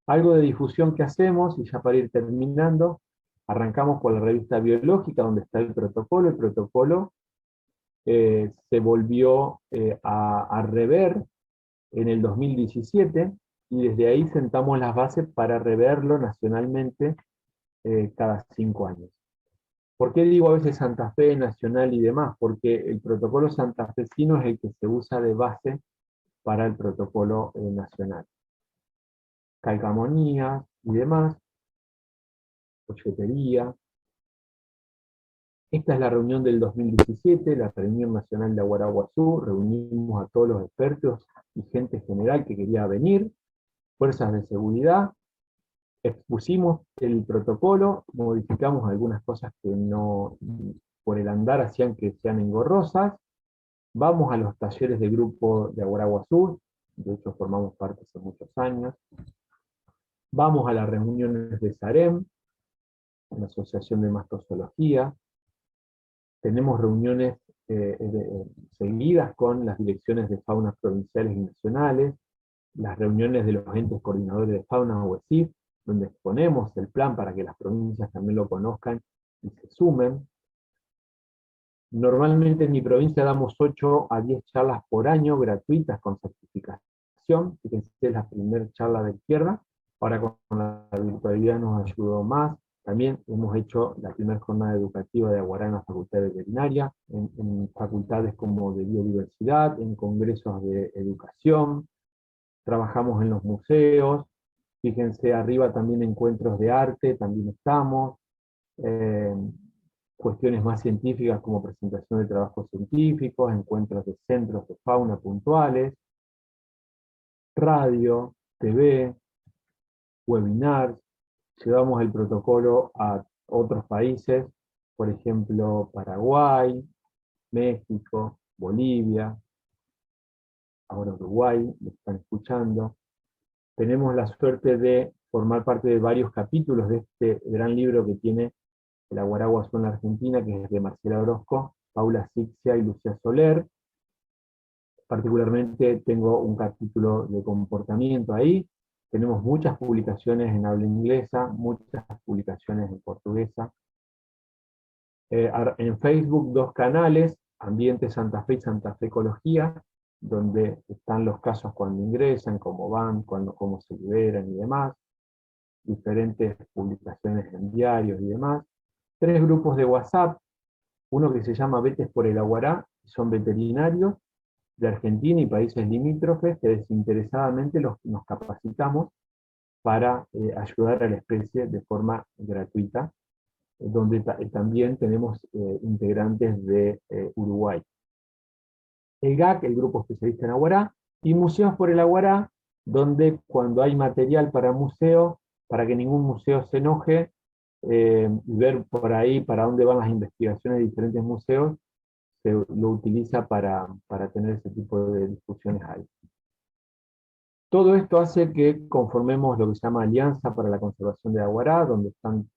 Algo de difusión que hacemos, y ya para ir terminando, arrancamos por la revista biológica, donde está el protocolo. El protocolo se volvió a rever en el 2017, y desde ahí sentamos las bases para reverlo nacionalmente cada 5 años. ¿Por qué digo a veces Santa Fe, Nacional y demás? Porque el protocolo santafesino es el que se usa de base para el protocolo nacional. Calcamonías y demás, folletería. Esta es la reunión del 2017, la reunión nacional de Aguaraguazú. Reunimos a todos los expertos y gente general que quería venir, fuerzas de seguridad, expusimos el protocolo, modificamos algunas cosas que no, por el andar hacían que sean engorrosas. Vamos a los talleres de grupo de Aguaraguazú, de hecho formamos parte hace muchos años. Vamos a las reuniones de SAREM, la Asociación de Mastozoología. Tenemos reuniones seguidas con las direcciones de fauna provinciales y nacionales, las reuniones de los entes coordinadores de fauna o ESIF, donde exponemos el plan para que las provincias también lo conozcan y se sumen. Normalmente en mi provincia damos 8 a 10 charlas por año gratuitas con certificación. Fíjense, es la primera charla de izquierda. Ahora con la virtualidad nos ayudó más. También hemos hecho la primera jornada educativa de Aguará en la Facultad de Veterinaria, en facultades como de biodiversidad, en congresos de educación. Trabajamos en los museos. Fíjense, arriba también encuentros de arte, también estamos. Cuestiones más científicas como presentación de trabajos científicos, encuentros de centros de fauna puntuales, radio, TV, webinars. Llevamos el protocolo a otros países, por ejemplo, Paraguay, México, Bolivia, ahora Uruguay, lo están escuchando. Tenemos la suerte de formar parte de varios capítulos de este gran libro que tiene el Aguaraguazú en la Argentina, que es de Marcela Orozco, Paula Sixia y Lucía Soler. Particularmente tengo un capítulo de comportamiento ahí. Tenemos muchas publicaciones en habla inglesa, muchas publicaciones en portuguesa. En Facebook 2 canales, Ambiente Santa Fe y Santa Fe Ecología, donde están los casos cuando ingresan, cómo van, cómo se liberan y demás. Diferentes publicaciones en diarios y demás. 3 grupos de WhatsApp, uno que se llama Vetes por el Aguará, son veterinarios de Argentina y países limítrofes que desinteresadamente nos capacitamos para ayudar a la especie de forma gratuita, donde también tenemos integrantes de Uruguay. El GAC, el Grupo Especialista en Aguará, y Museos por el Aguará, donde cuando hay material para museo, para que ningún museo se enoje, ver por ahí para dónde van las investigaciones de diferentes museos, se lo utiliza para tener ese tipo de discusiones ahí. Todo esto hace que conformemos lo que se llama Alianza para la Conservación de Aguará, donde están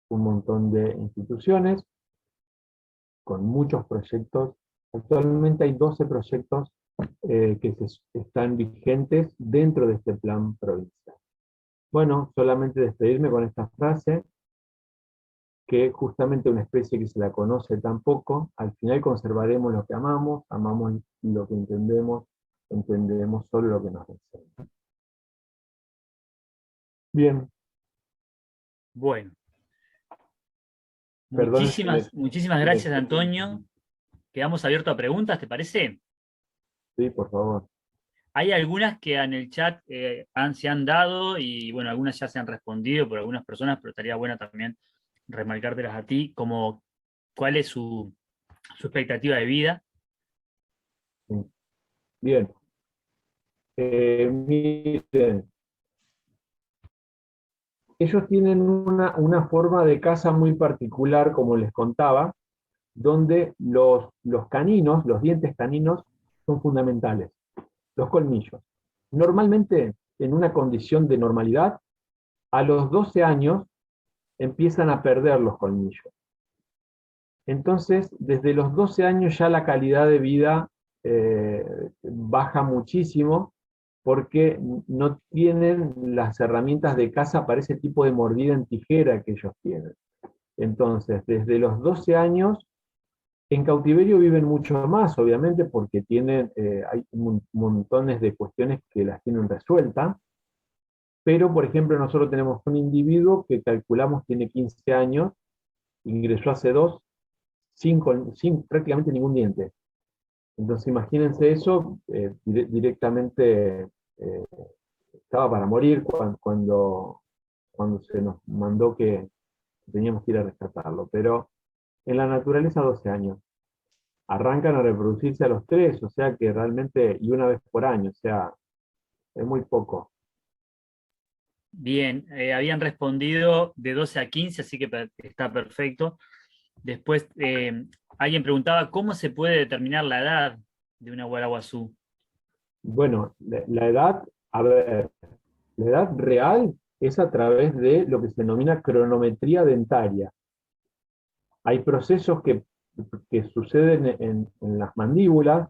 un montón de instituciones, con muchos proyectos. Actualmente hay 12 proyectos que están vigentes dentro de este plan provincial. Bueno, solamente despedirme con esta frase, que justamente una especie que se la conoce tan poco, al final conservaremos lo que amamos, amamos lo que entendemos, entendemos solo lo que nos enseña. Bien. Bueno, Perdón, muchísimas gracias, Antonio. Quedamos abiertos a preguntas, ¿te parece? Sí, por favor. Hay algunas que en el chat se han dado y bueno, algunas ya se han respondido por algunas personas, pero estaría bueno también remarcártelas a ti, como cuál es su expectativa de vida. Sí. Bien. Miren, ellos tienen una forma de caza muy particular, como les contaba, donde los caninos, los dientes caninos, son fundamentales. Los colmillos. Normalmente, en una condición de normalidad, a los 12 años empiezan a perder los colmillos. Entonces, desde los 12 años ya la calidad de vida baja muchísimo, porque no tienen las herramientas de caza para ese tipo de mordida en tijera que ellos tienen. Entonces, desde los 12 años, en cautiverio viven mucho más, obviamente, porque tienen, hay montones de cuestiones que las tienen resueltas, pero, por ejemplo, nosotros tenemos un individuo que calculamos tiene 15 años, ingresó hace 2, sin prácticamente ningún diente. Entonces, imagínense eso, directamente estaba para morir cuando se nos mandó que teníamos que ir a rescatarlo. Pero En la naturaleza 12 años. Arrancan a reproducirse a los 3, o sea que realmente, y una vez por año, o sea, es muy poco. Bien, habían respondido de 12 a 15, así que está perfecto. Después, alguien preguntaba, ¿cómo se puede determinar la edad de una guaraguazú? Bueno, la edad, a ver, la edad real es a través de lo que se denomina cronometría dentaria. Hay procesos que suceden en las mandíbulas,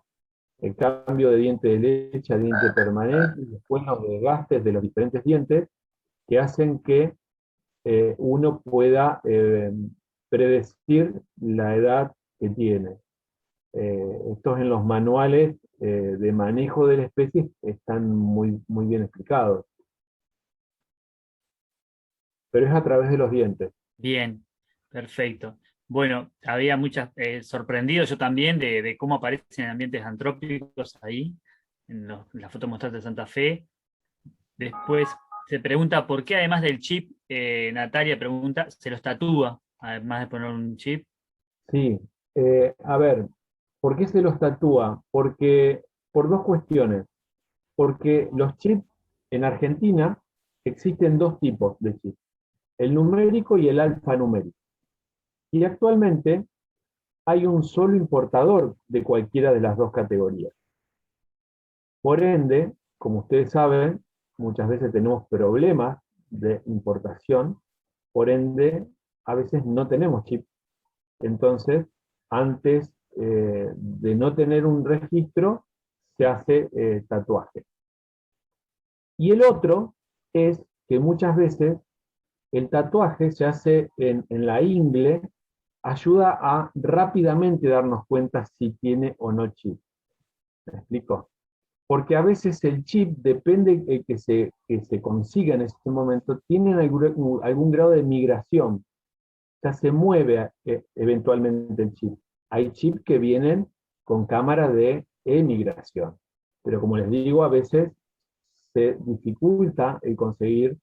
el cambio de diente de leche a diente permanente, y después los desgastes de los diferentes dientes, que hacen que uno pueda predecir la edad que tiene. Estos en los manuales de manejo de la especie están muy bien explicados. Pero es a través de los dientes. Bien, perfecto. Bueno, había muchas, sorprendido yo también de cómo aparecen ambientes antrópicos ahí, en la foto mostraste de Santa Fe. Después se pregunta por qué además del chip, Natalia pregunta, se los tatúa, además de poner un chip. Sí, a ver, ¿por qué se los tatúa? Porque, por dos cuestiones. Porque los chips en Argentina existen dos tipos de chips, el numérico y el alfanumérico. Y actualmente hay un solo importador de cualquiera de las dos categorías. Por ende, como ustedes saben, muchas veces tenemos problemas de importación, por ende, a veces no tenemos chip. Entonces, antes de no tener un registro, se hace tatuaje. Y el otro es que muchas veces el tatuaje se hace en la ingle, ayuda a rápidamente darnos cuenta si tiene o no chip. ¿Me explico? Porque a veces el chip, depende de que se consiga en ese momento, tiene algún grado de migración. O sea, se mueve eventualmente el chip. Hay chips que vienen con cámara de emigración. Pero como les digo, a veces se dificulta el conseguir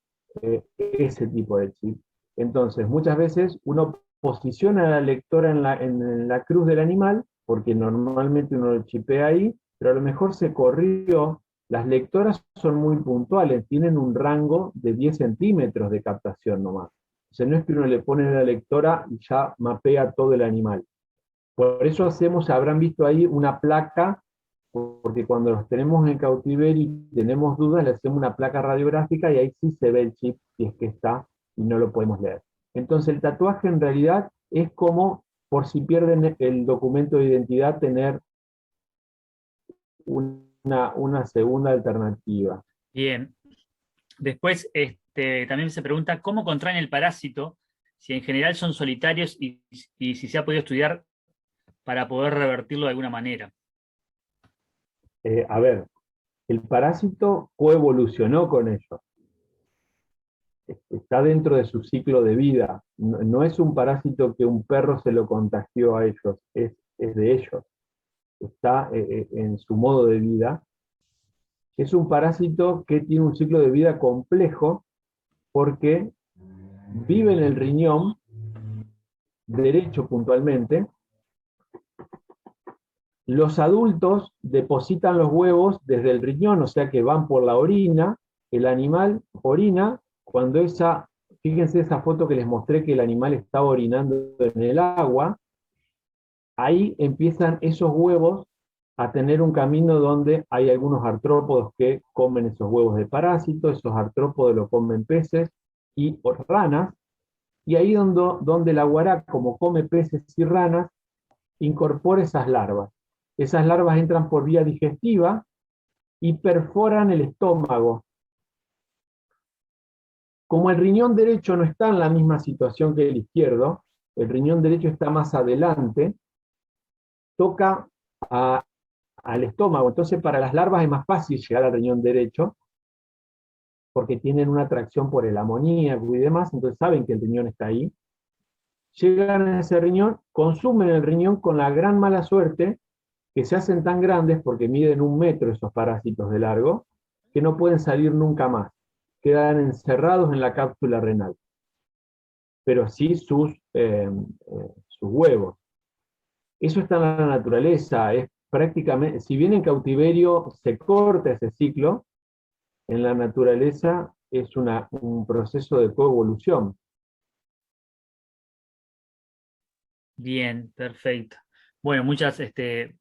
ese tipo de chip. Entonces, muchas veces uno posiciona a la lectora en la cruz del animal, porque normalmente uno lo chipea ahí, pero a lo mejor se corrió. Las lectoras son muy puntuales, tienen un rango de 10 centímetros de captación nomás. O sea, no es que uno le pone la lectora y ya mapea todo el animal. Por eso habrán visto ahí una placa, porque cuando los tenemos en cautiverio y tenemos dudas, le hacemos una placa radiográfica y ahí sí se ve el chip, si es que está, y no lo podemos leer. Entonces el tatuaje en realidad es como, por si pierden el documento de identidad, tener una segunda alternativa. Bien. Después también se pregunta cómo contraen el parásito, si en general son solitarios y si se ha podido estudiar para poder revertirlo de alguna manera. A ver, el parásito coevolucionó con ellos. Está dentro de su ciclo de vida. No es un parásito que un perro se lo contagió a ellos, es de ellos. Está en su modo de vida. Es un parásito que tiene un ciclo de vida complejo porque vive en el riñón derecho puntualmente. Los adultos depositan los huevos desde el riñón, o sea que van por la orina, el animal orina, fíjense esa foto que les mostré que el animal estaba orinando en el agua, ahí empiezan esos huevos a tener un camino donde hay algunos artrópodos que comen esos huevos de parásito, esos artrópodos lo comen peces y ranas, y ahí donde la guará, como come peces y ranas, incorpora esas larvas. Esas larvas entran por vía digestiva y perforan el estómago. Como el riñón derecho no está en la misma situación que el izquierdo, el riñón derecho está más adelante, toca al estómago. Entonces para las larvas es más fácil llegar al riñón derecho, porque tienen una atracción por el amoníaco y demás, entonces saben que el riñón está ahí. Llegan a ese riñón, consumen el riñón con la gran mala suerte que se hacen tan grandes, porque miden 1 metro esos parásitos de largo, que no pueden salir nunca más. Quedan encerrados en la cápsula renal. Pero sí sus sus huevos. Eso está en la naturaleza, es prácticamente, si bien en cautiverio se corta ese ciclo, en la naturaleza es un proceso de coevolución. Bien, perfecto. Bueno,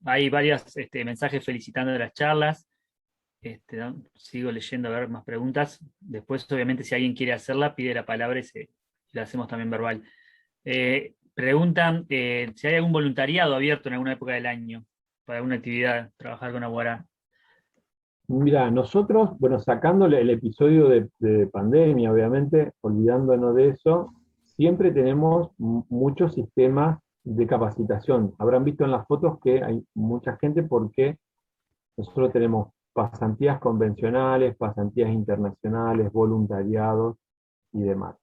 hay varios mensajes felicitando de las charlas. Sigo leyendo a ver más preguntas. Después, obviamente, si alguien quiere hacerla, pide la palabra y la hacemos también verbal. Preguntan si hay algún voluntariado abierto en alguna época del año para alguna actividad, trabajar con Aguará. Mira, nosotros, bueno, sacándole el episodio de pandemia, obviamente, olvidándonos de eso, siempre tenemos muchos sistemas de capacitación. Habrán visto en las fotos que hay mucha gente porque nosotros tenemos pasantías convencionales, pasantías internacionales, voluntariados y demás.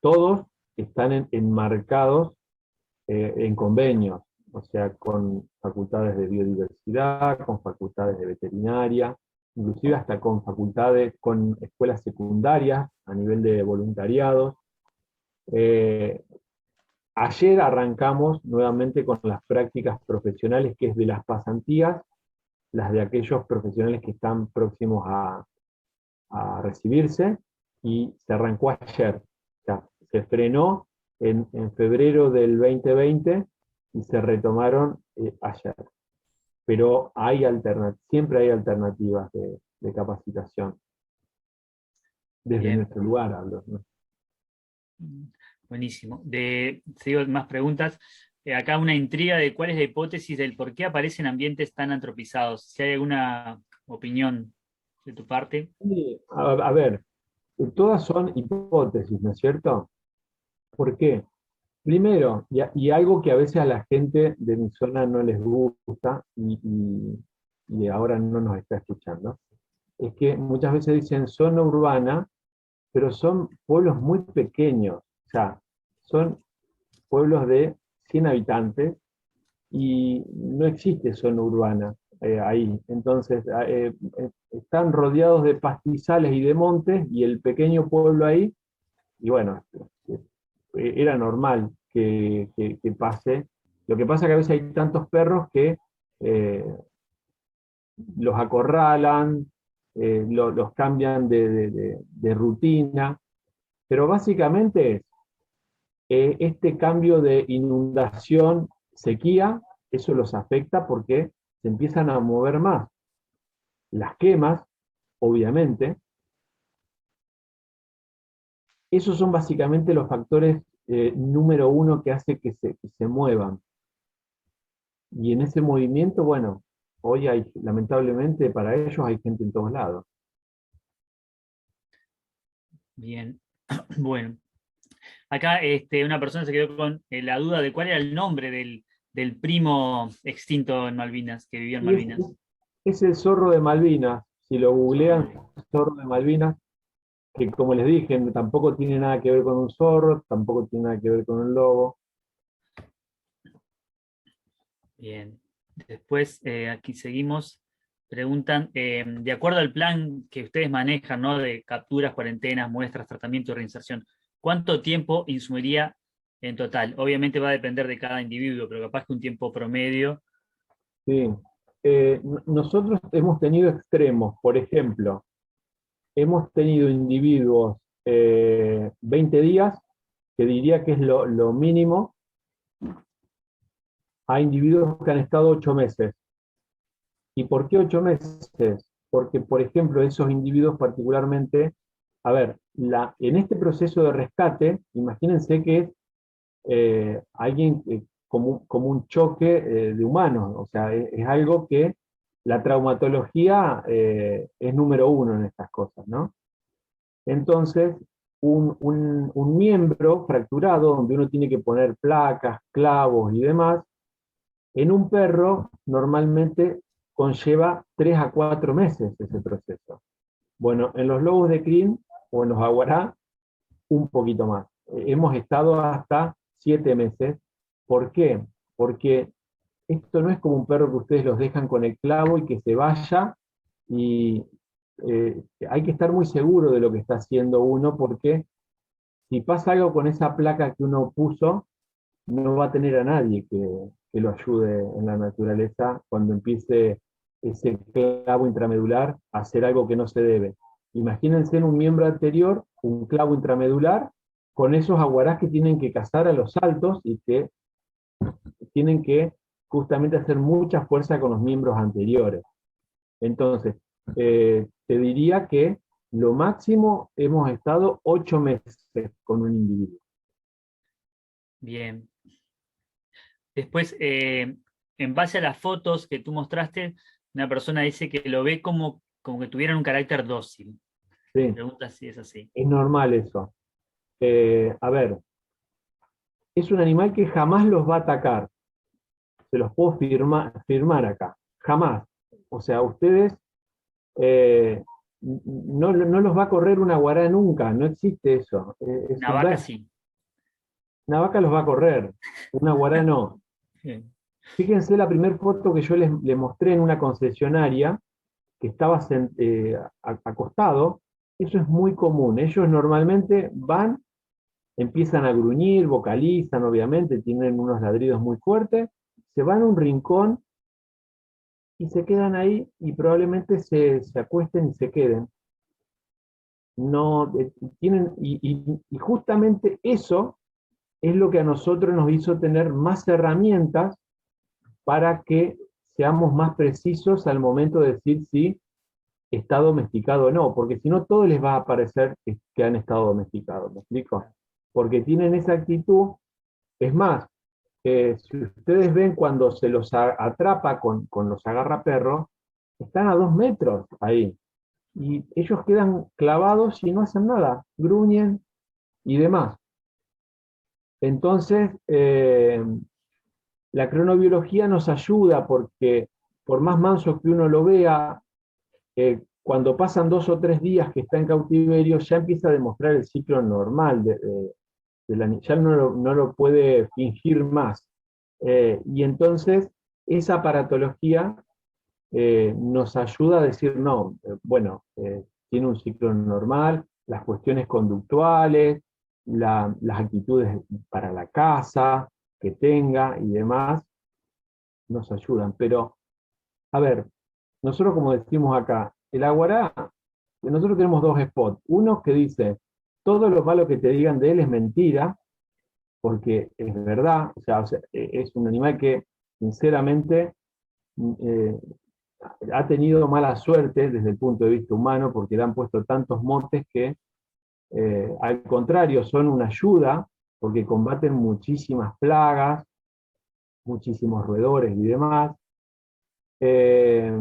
Todos están enmarcados en convenios, o sea, con facultades de biodiversidad, con facultades de veterinaria, inclusive hasta con facultades, con escuelas secundarias a nivel de voluntariados. Ayer arrancamos nuevamente con las prácticas profesionales, que es de las pasantías, las de aquellos profesionales que están próximos a recibirse, y se arrancó ayer. O sea, se frenó en febrero del 2020 y se retomaron ayer. Pero siempre hay alternativas de capacitación. Desde Bien. nuestro lugar hablo, ¿no? Buenísimo. Sigo más preguntas. Acá una intriga de cuál es la hipótesis del por qué aparecen ambientes tan antropizados. Si hay alguna opinión de tu parte. Sí, a ver, todas son hipótesis, ¿no es cierto? ¿Por qué? Primero, y algo que a veces a la gente de mi zona no les gusta, y ahora no nos está escuchando, es que muchas veces dicen zona urbana, pero son pueblos muy pequeños, o sea, son pueblos de 100 habitantes y no existe zona urbana ahí. Entonces, están rodeados de pastizales y de montes, y el pequeño pueblo ahí, y bueno, era normal que pase. Lo que pasa es que a veces hay tantos perros que eh, los acorralan, los cambian de rutina, pero básicamente es este cambio de inundación, sequía, eso los afecta porque se empiezan a mover más. Las quemas, obviamente, esos son básicamente los factores número uno que hace que se muevan. Y en ese movimiento, bueno, hoy lamentablemente para ellos hay gente en todos lados. Bien. Bueno. Acá una persona se quedó con la duda de cuál era el nombre del primo extinto en Malvinas, que vivía en Malvinas. Es el zorro de Malvinas. Si lo googlean, zorro de Malvinas, que como les dije, tampoco tiene nada que ver con un zorro, tampoco tiene nada que ver con un lobo. Bien. Después, aquí seguimos. Preguntan, de acuerdo al plan que ustedes manejan, ¿no? De capturas, cuarentenas, muestras, tratamiento y reinserción, ¿cuánto tiempo insumiría en total? Obviamente va a depender de cada individuo, pero capaz que un tiempo promedio. Sí. Nosotros hemos tenido extremos, por ejemplo, hemos tenido individuos 20 días, que diría que es lo mínimo, a individuos que han estado 8 meses. ¿Y por qué 8 meses? Porque, por ejemplo, esos individuos particularmente, a ver, en este proceso de rescate, imagínense que es alguien como un choque de humanos, o sea, es algo que la traumatología es número uno en estas cosas, ¿no? Entonces, un miembro fracturado, donde uno tiene que poner placas, clavos y demás, en un perro normalmente conlleva 3 a 4 meses ese proceso. Bueno, en los lobos de crin o en los aguará, un poquito más. Hemos estado hasta 7 meses. ¿Por qué? Porque esto no es como un perro que ustedes los dejan con el clavo y que se vaya, y hay que estar muy seguro de lo que está haciendo uno, porque si pasa algo con esa placa que uno puso, no va a tener a nadie que lo ayude en la naturaleza cuando empiece ese clavo intramedular a hacer algo que no se debe. Imagínense en un miembro anterior, un clavo intramedular, con esos aguarás que tienen que cazar a los altos y que tienen que justamente hacer mucha fuerza con los miembros anteriores. Entonces, te diría que lo máximo hemos estado 8 meses con un individuo. Bien. Después, en base a las fotos que tú mostraste, una persona dice que lo ve como que tuvieran un carácter dócil. Sí, Me pregunta si es así. es normal eso. A ver, es un animal que jamás los va a atacar. Se los puedo firmar acá. Jamás. O sea, ustedes no los va a correr una guará nunca, no existe eso. Es Una un vaca ver. sí. Una vaca los va a correr, una guará no. Bien. Fíjense la primera foto que yo les mostré en una concesionaria, que estaba acostado. Eso es muy común. Ellos normalmente van, empiezan a gruñir, vocalizan, obviamente, tienen unos ladridos muy fuertes, se van a un rincón y se quedan ahí y probablemente se acuesten y se queden. No, y justamente eso es lo que a nosotros nos hizo tener más herramientas para que seamos más precisos al momento de decir si está domesticado o no, porque si no, todo les va a parecer que han estado domesticados, ¿me explico? Porque tienen esa actitud. Es más, si ustedes ven cuando se los atrapa con los agarraperros, están a 2 metros ahí, y ellos quedan clavados y no hacen nada, gruñen y demás. Entonces, la cronobiología nos ayuda porque por más manso que uno lo vea, cuando pasan 2 o 3 días que está en cautiverio, ya empieza a demostrar el ciclo normal ya no lo puede fingir más. Y entonces, esa aparatología nos ayuda a decir, no, bueno, tiene un ciclo normal, las cuestiones conductuales, las actitudes para la caza que tenga y demás, nos ayudan. Pero, a ver, nosotros como decimos acá, el aguará, nosotros tenemos 2 spots. Uno que dice, todo lo malo que te digan de él es mentira, porque es verdad, o sea, es un animal que sinceramente eh, ha tenido mala suerte desde el punto de vista humano, porque le han puesto tantos motes que al contrario son una ayuda, porque combaten muchísimas plagas, muchísimos roedores y demás. Eh,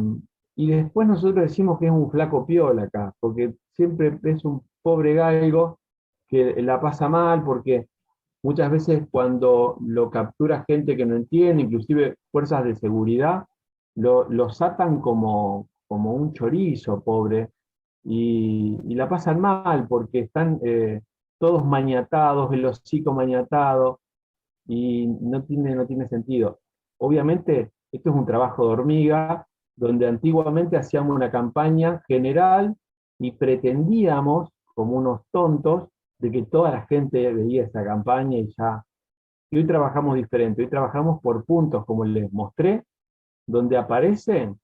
y después nosotros decimos que es un flaco piola acá, porque siempre es un pobre galgo que la pasa mal, porque muchas veces cuando lo captura gente que no entiende, inclusive fuerzas de seguridad, los atan como un chorizo, pobre, y la pasan mal porque están todos maniatados, el hocico maniatado, y no tiene sentido. Obviamente, esto es un trabajo de hormiga, donde antiguamente hacíamos una campaña general y pretendíamos, como unos tontos, de que toda la gente veía esa campaña y ya. Y hoy trabajamos diferente, hoy trabajamos por puntos, como les mostré, donde aparecen,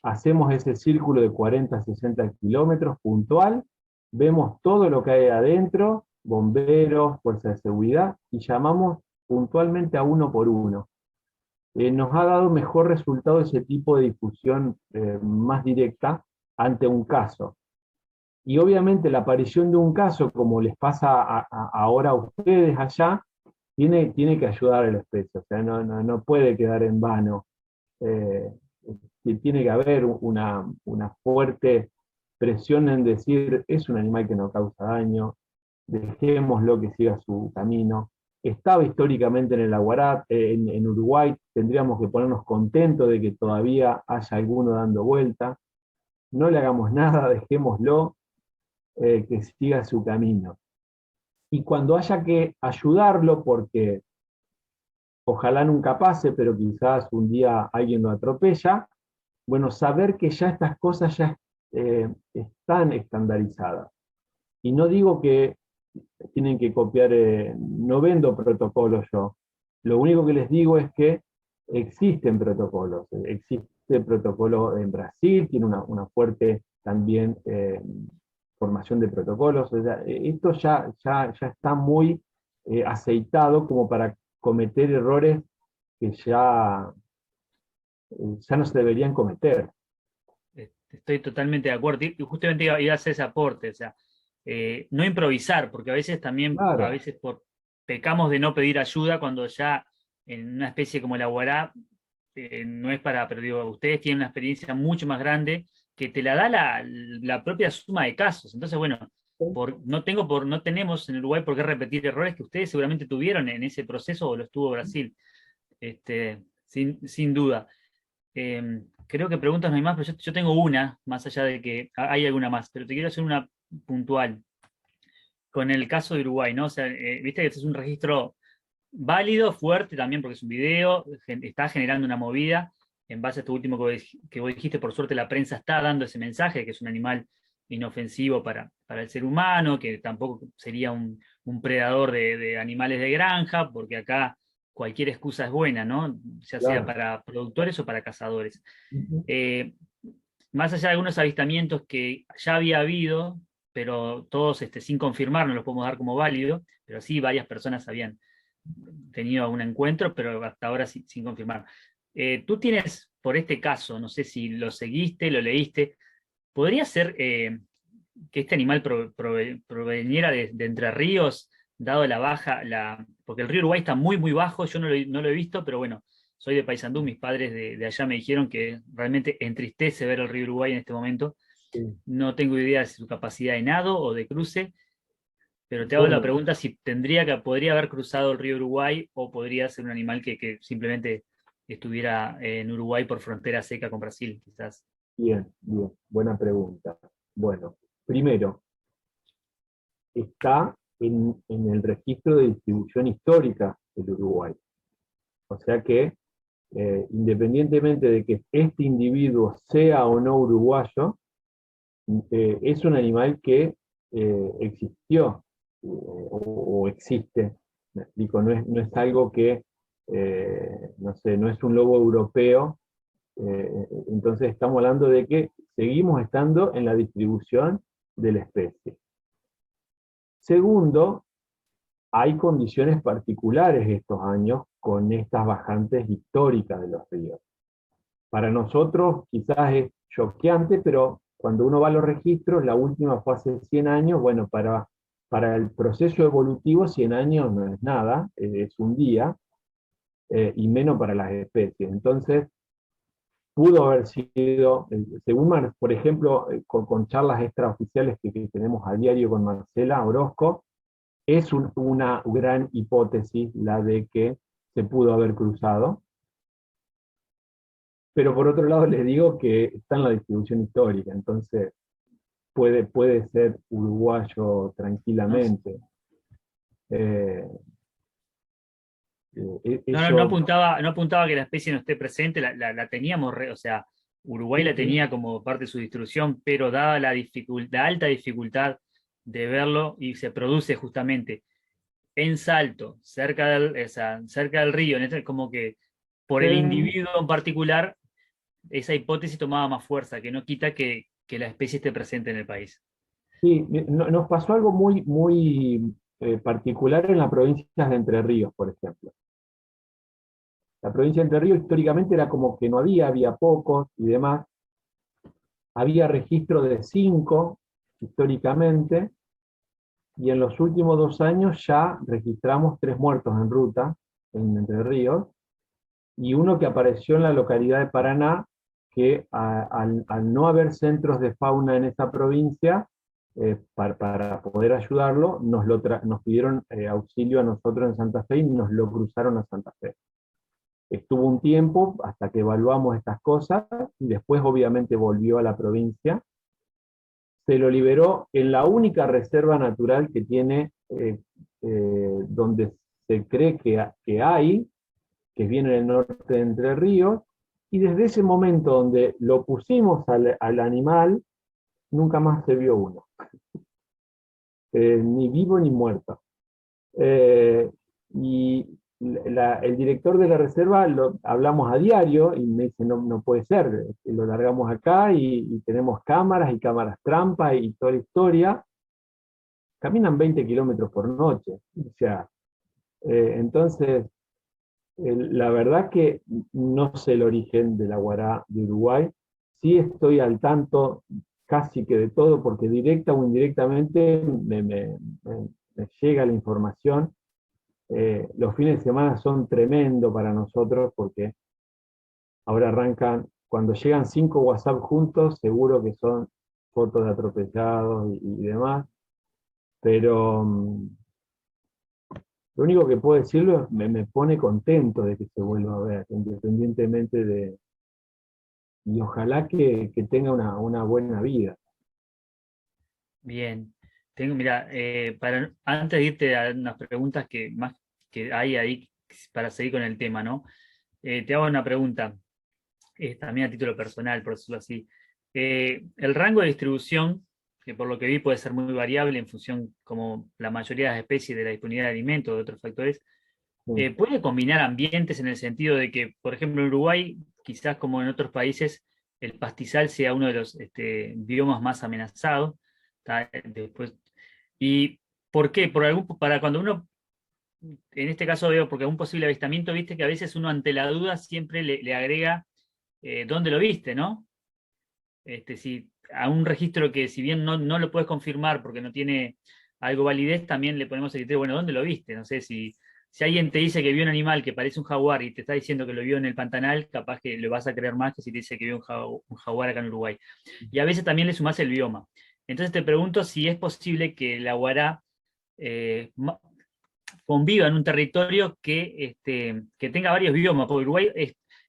hacemos ese círculo de 40 60 kilómetros puntual, vemos todo lo que hay adentro, bomberos, fuerzas de seguridad, y llamamos puntualmente a uno por uno. Nos ha dado mejor resultado ese tipo de difusión más directa ante un caso. Y obviamente la aparición de un caso, como les pasa ahora a ustedes allá, tiene que ayudar a la especie, o sea, no puede quedar en vano. Eh, Tiene que haber una fuerte presión en decir, es un animal que no causa daño, dejémoslo que siga su camino. Estaba históricamente en el Aguarat, en Uruguay, tendríamos que ponernos contentos de que todavía haya alguno dando vuelta. No le hagamos nada, dejémoslo, que siga su camino. Y cuando haya que ayudarlo, porque ojalá nunca pase, pero quizás un día alguien lo atropella, bueno, saber que ya estas cosas ya están estandarizadas. Y no digo que tienen que copiar, no vendo protocolos yo, Lo único que les digo es que existen protocolos. Existe protocolo en Brasil, tiene una fuerte también formación de protocolos. O sea, esto ya está muy aceitado como para cometer errores que ya no se deberían cometer. Estoy totalmente de acuerdo. Y justamente iba a hacer ese aporte, o sea, no improvisar, porque a veces también, Claro. pecamos de no pedir ayuda cuando ya en una especie como la Guará, no es para, pero digo, ustedes tienen una experiencia mucho más grande que te la da la propia suma de casos. Entonces, bueno, no tenemos en Uruguay por qué repetir errores que ustedes seguramente tuvieron en ese proceso o lo estuvo Brasil, sin duda. Creo que preguntas no hay más, pero yo tengo una, más allá de que hay alguna más, pero te quiero hacer una puntual. Con el caso de Uruguay, ¿no? O sea, viste que este es un registro válido, fuerte también, porque es un video, está generando una movida. En base a esto último que vos dijiste, por suerte la prensa está dando ese mensaje, que es un animal inofensivo para el ser humano, que tampoco sería un predador de animales de granja, porque acá cualquier excusa es buena, ¿no? Ya sea Claro. para productores o para cazadores. Ujú. Más allá de algunos avistamientos que ya había habido, pero todos sin confirmar, no los podemos dar como válido, pero sí varias personas habían tenido un encuentro, pero hasta ahora sin confirmar. Tú tienes, por este caso, no sé si lo seguiste, lo leíste, ¿podría ser que este animal proveniera de Entre Ríos, dado la baja, porque el río Uruguay está muy, muy bajo, yo no lo he visto, pero bueno, soy de Paysandú, mis padres de allá me dijeron que realmente entristece ver el río Uruguay en este momento. Sí. No tengo idea de su capacidad de nado o de cruce, pero te hago la Bueno, pregunta si podría haber cruzado el río Uruguay o podría ser un animal que simplemente estuviera en Uruguay por frontera seca con Brasil, quizás. bien, buena pregunta. Bueno, primero, está en el registro de distribución histórica del Uruguay. O sea que, independientemente de que este individuo sea o no uruguayo, es un animal que existió o existe. Me explico, no es algo que, no sé, no es un lobo europeo. Entonces estamos hablando de que seguimos estando en la distribución de la especie. Segundo, hay condiciones particulares estos años con estas bajantes históricas de los ríos. Para nosotros quizás es choqueante, pero cuando uno va a los registros, la última fue hace 100 años, bueno, para el proceso evolutivo 100 años no es nada, es un día, y menos para las especies. Entonces, pudo haber sido, según, por ejemplo, con charlas extraoficiales que tenemos a diario con Marcela Orozco, es una gran hipótesis la de que se pudo haber cruzado. Pero por otro lado les digo que está en la distribución histórica, entonces puede ser uruguayo tranquilamente. No Eso, apuntaba que la especie no esté presente, la teníamos, o sea, Uruguay la tenía como parte de su distribución, pero dada la alta dificultad de verlo, y se produce justamente en Salto, cerca del río, como que por el individuo en particular, esa hipótesis tomaba más fuerza, que no quita que la especie esté presente en el país. sí, nos pasó algo muy particular en las provincias de Entre Ríos, por ejemplo. La provincia de Entre Ríos históricamente era como que no había pocos y demás. Había registro de 5 históricamente, y en los últimos 2 años ya registramos 3 muertos en ruta en Entre Ríos, y uno que apareció en la localidad de Paraná, que al no haber centros de fauna en esa provincia, para poder ayudarlo, nos pidieron auxilio a nosotros en Santa Fe y nos lo cruzaron a Santa Fe. Estuvo un tiempo hasta que evaluamos estas cosas y después obviamente volvió a la provincia. Se lo liberó en la única reserva natural que tiene, donde se cree que hay, que viene en el norte de Entre Ríos, y desde ese momento donde lo pusimos al animal, nunca más se vio uno, ni vivo ni muerto. Y el director de la reserva hablamos a diario y me dice, no, no puede ser, lo largamos acá y tenemos cámaras y cámaras trampa y toda la historia. Caminan 20 kilómetros por noche. O sea, entonces, la verdad que no sé el origen de la guará de Uruguay. Sí estoy al tanto casi que de todo, porque directa o indirectamente me llega la información. Los fines de semana son tremendos para nosotros, porque ahora arrancan, cuando llegan 5 WhatsApp juntos, seguro que son fotos de atropellados y demás, pero lo único que puedo decirlo es me pone contento de que se vuelva a ver, independientemente de... Y ojalá que tenga una buena vida. Bien. Mira, antes de irte a unas preguntas que hay ahí para seguir con el tema, ¿no? Te hago una pregunta, también a título personal, por decirlo así. El rango de distribución, que por lo que vi puede ser muy variable en función, como la mayoría de las especies, de la disponibilidad de alimentos, de otros factores, puede combinar ambientes en el sentido de que, por ejemplo, en Uruguay, quizás como en otros países, el pastizal sea uno de los biomas más amenazados. Después, ¿y por qué? Para cuando uno, en este caso veo, porque un posible avistamiento, viste que a veces uno ante la duda siempre le agrega dónde lo viste, ¿no? Si a un registro que si bien no lo puedes confirmar porque no tiene algo validez, también le ponemos el criterio, bueno, ¿dónde lo viste? No sé, si alguien te dice que vio un animal que parece un jaguar y te está diciendo que lo vio en el Pantanal, capaz que lo vas a creer más que si te dice que vio un jaguar acá en Uruguay. Y a veces también le sumás el bioma. Entonces te pregunto si es posible que la guará conviva en un territorio que tenga varios biomas, porque Uruguay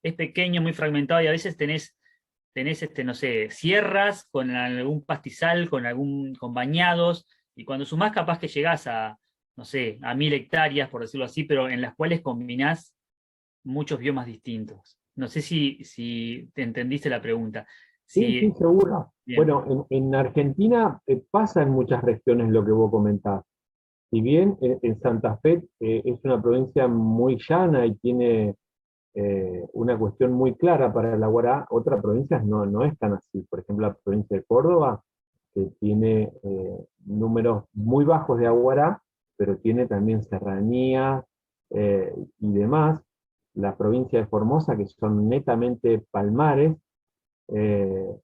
es pequeño, muy fragmentado, y a veces tenés no sé, sierras con algún pastizal, con bañados, y cuando sumás capaz que llegás a, no sé, a 1000 hectáreas, por decirlo así, pero en las cuales combinás muchos biomas distintos. No sé si te entendiste la pregunta. Sí, sí, Si, seguro. bien, Bueno, en Argentina pasa en muchas regiones lo que vos comentás. Si bien en Santa Fe es una provincia muy llana y tiene una cuestión muy clara para el aguará, otras provincias no es tan así. Por ejemplo, la provincia de Córdoba, que tiene números muy bajos de aguará, pero tiene también serranías y demás. La provincia de Formosa, que son netamente palmares, eh,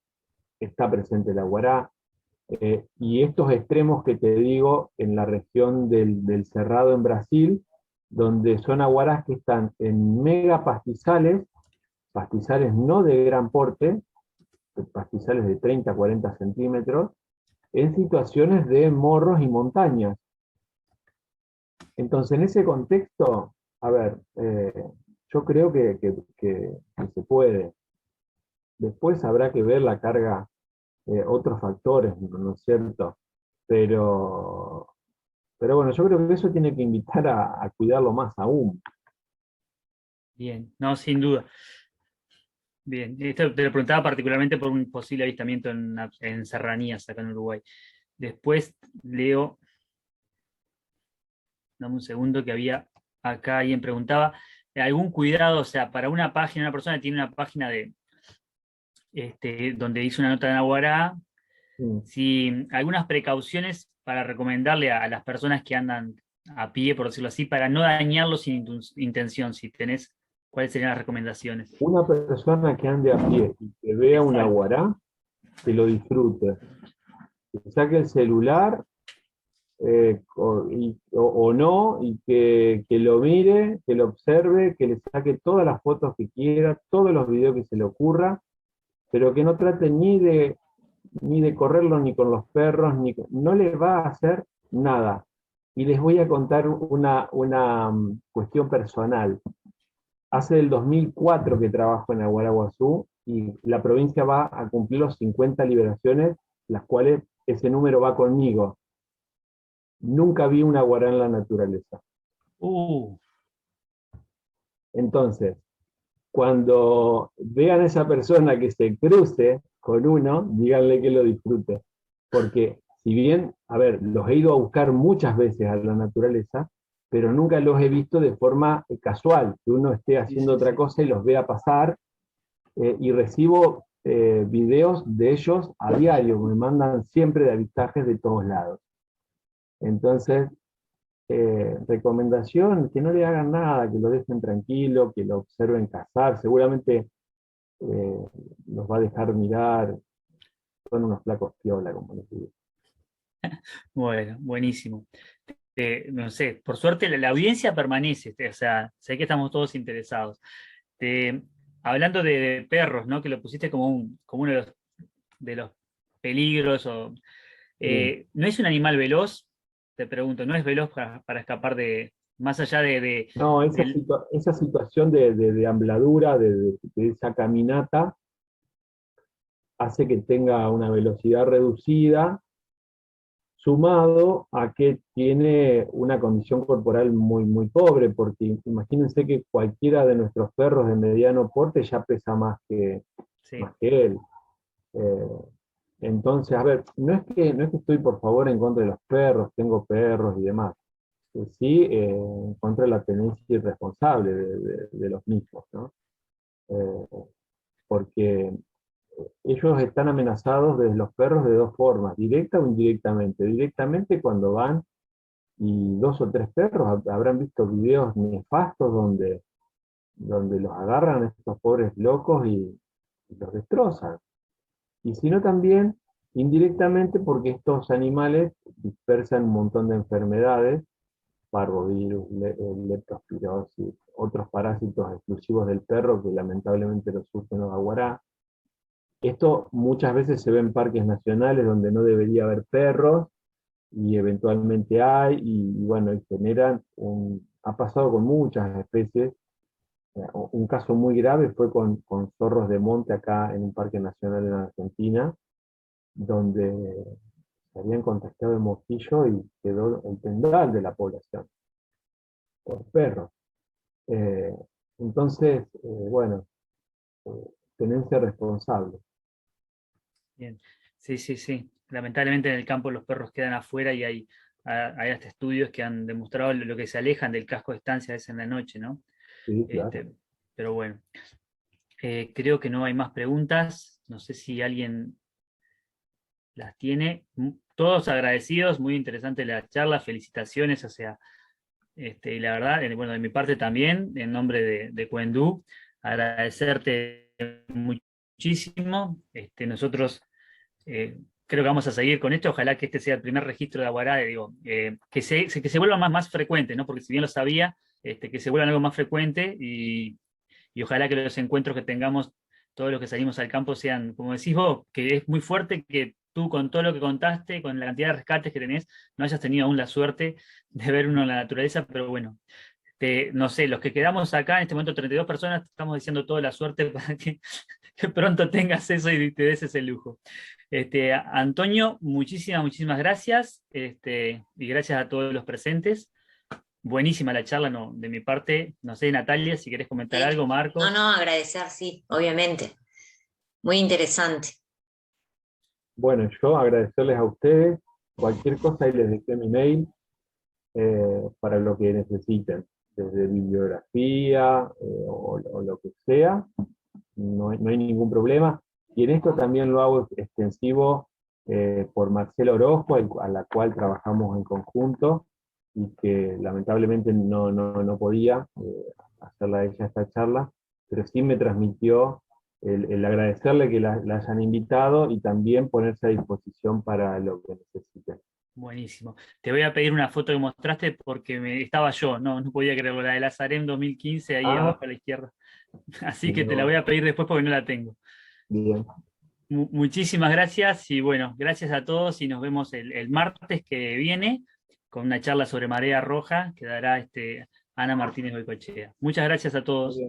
está presente el aguará. Y estos extremos que te digo en la región del Cerrado en Brasil, donde son aguarás que están en mega pastizales no de gran porte, pastizales de 30 a 40 centímetros, en situaciones de morros y montañas. Entonces, en ese contexto, a ver, yo creo que se puede. Después habrá que ver la carga, otros factores, ¿no es cierto? Pero, pero bueno, yo creo que eso tiene que invitar a cuidarlo más aún. bien, no, sin duda. Bien, esto te lo preguntaba particularmente por un posible avistamiento en serranías acá en Uruguay. Después leo, dame un segundo que había acá, alguien preguntaba, ¿algún cuidado? O sea, para una página, una persona tiene una página donde hizo una nota en Aguará, Mm. si algunas precauciones para recomendarle a las personas que andan a pie, por decirlo así, para no dañarlos sin intención, si tenés, ¿cuáles serían las recomendaciones? Una persona que ande a pie y que vea un Exacto. aguará, que lo disfrute. Que saque el celular o no, y que lo mire, que lo observe, que le saque todas las fotos que quiera, todos los videos que se le ocurra, pero que no trate ni de correrlo ni con los perros, no le va a hacer nada. Y les voy a contar una cuestión personal. Hace del 2004 que trabajo en Aguaraguazú y la provincia va a cumplir los 50 liberaciones, las cuales ese número va conmigo. Nunca vi una aguará en la naturaleza. Uh, Entonces, cuando vean a esa persona que se cruce con uno, díganle que lo disfrute. Porque si bien, a ver, los he ido a buscar muchas veces a la naturaleza, pero nunca los he visto de forma casual, que uno esté haciendo sí, otra sí. cosa y los vea pasar, y recibo videos de ellos a diario, me mandan siempre de avistajes de todos lados. Entonces, recomendación, que no le hagan nada, que lo dejen tranquilo, que lo observen cazar, seguramente los va a dejar mirar, son unos flacos piola, como les digo. Bueno, buenísimo. No sé, por suerte la audiencia permanece, o sea, sé que estamos todos interesados. Hablando de perros, ¿no? Que lo pusiste como, como uno de los peligros, ¿no es un animal veloz? Te pregunto, ¿no es veloz para escapar más allá No, del... esa situación de ambladura, de esa caminata, hace que tenga una velocidad reducida, sumado a que tiene una condición corporal muy, muy pobre, porque imagínense que cualquiera de nuestros perros de mediano porte ya pesa Sí, más que él. Eh, entonces, a ver, no es que estoy por favor en contra de los perros, tengo perros y demás. Sí, en contra de la tenencia irresponsable de los mismos, ¿no? Eh, porque ellos están amenazados desde los perros de dos formas, directa o indirectamente. Directamente cuando van y dos o tres perros habrán visto videos nefastos donde los agarran a estos pobres locos y los destrozan. Y si no también indirectamente porque estos animales dispersan un montón de enfermedades, parvovirus, leptospirosis, otros parásitos exclusivos del perro que lamentablemente los sufren los aguará. Esto muchas veces se ve en parques nacionales donde no debería haber perros y eventualmente hay, y bueno, y ha pasado con muchas especies. Un caso muy grave fue con zorros de monte acá en un parque nacional en Argentina, donde se habían contagiado de mosquillo y quedó el tendal de la población por perros. Eh, entonces, bueno, eh, tenencia responsable. bien. Sí, sí, sí. Lamentablemente en el campo los perros quedan afuera y hay hasta estudios que han demostrado lo que se alejan del casco de estancia es en la noche, ¿no? Sí, claro. Este, pero bueno, creo que no hay más preguntas. No sé si alguien las tiene. Todos agradecidos, muy interesante la charla, felicitaciones, o sea, y la verdad, bueno, de mi parte también, en nombre de Cuendú, agradecerte muchísimo. Nosotros creo que vamos a seguir con esto, ojalá que este sea el primer registro de Aguará, digo, que se vuelva más frecuente, ¿no? Porque si bien lo sabía, que se vuelvan algo más frecuente y ojalá que los encuentros que tengamos, todos los que salimos al campo, sean, como decís vos, que es muy fuerte que tú con todo lo que contaste, con la cantidad de rescates que tenés, no hayas tenido aún la suerte de ver uno en la naturaleza, pero bueno, no sé, los que quedamos acá, en este momento 32 personas, estamos diciendo toda la suerte para que pronto tengas eso y te des ese lujo. Antonio, muchísimas gracias, y gracias a todos los presentes. Buenísima la charla, no, de mi parte. No sé, Natalia, si querés comentar Sí. algo, No, Marcos. no, agradecer, sí, obviamente. Muy interesante. Bueno, yo agradecerles a ustedes. Cualquier cosa ahí les dejé mi mail para lo que necesiten, desde bibliografía o lo que sea, no hay ningún problema. Y en esto también lo hago extensivo por Marcela Orozco, a la cual trabajamos en conjunto y que lamentablemente no podía hacerla ella esta charla, pero sí me transmitió el agradecerle que la hayan invitado y también ponerse a disposición para lo que necesiten. Buenísimo. Te voy a pedir una foto que mostraste porque estaba yo, no podía creerlo, la de la Sarem 2015 ahí Ah, abajo a la izquierda. Así que te la no, voy a pedir después porque no la tengo. bien. Muchísimas gracias y bueno, gracias a todos y nos vemos el martes que viene con una charla sobre marea roja que dará Ana Martínez Goicoechea. Muchas gracias a Muy todos. bien.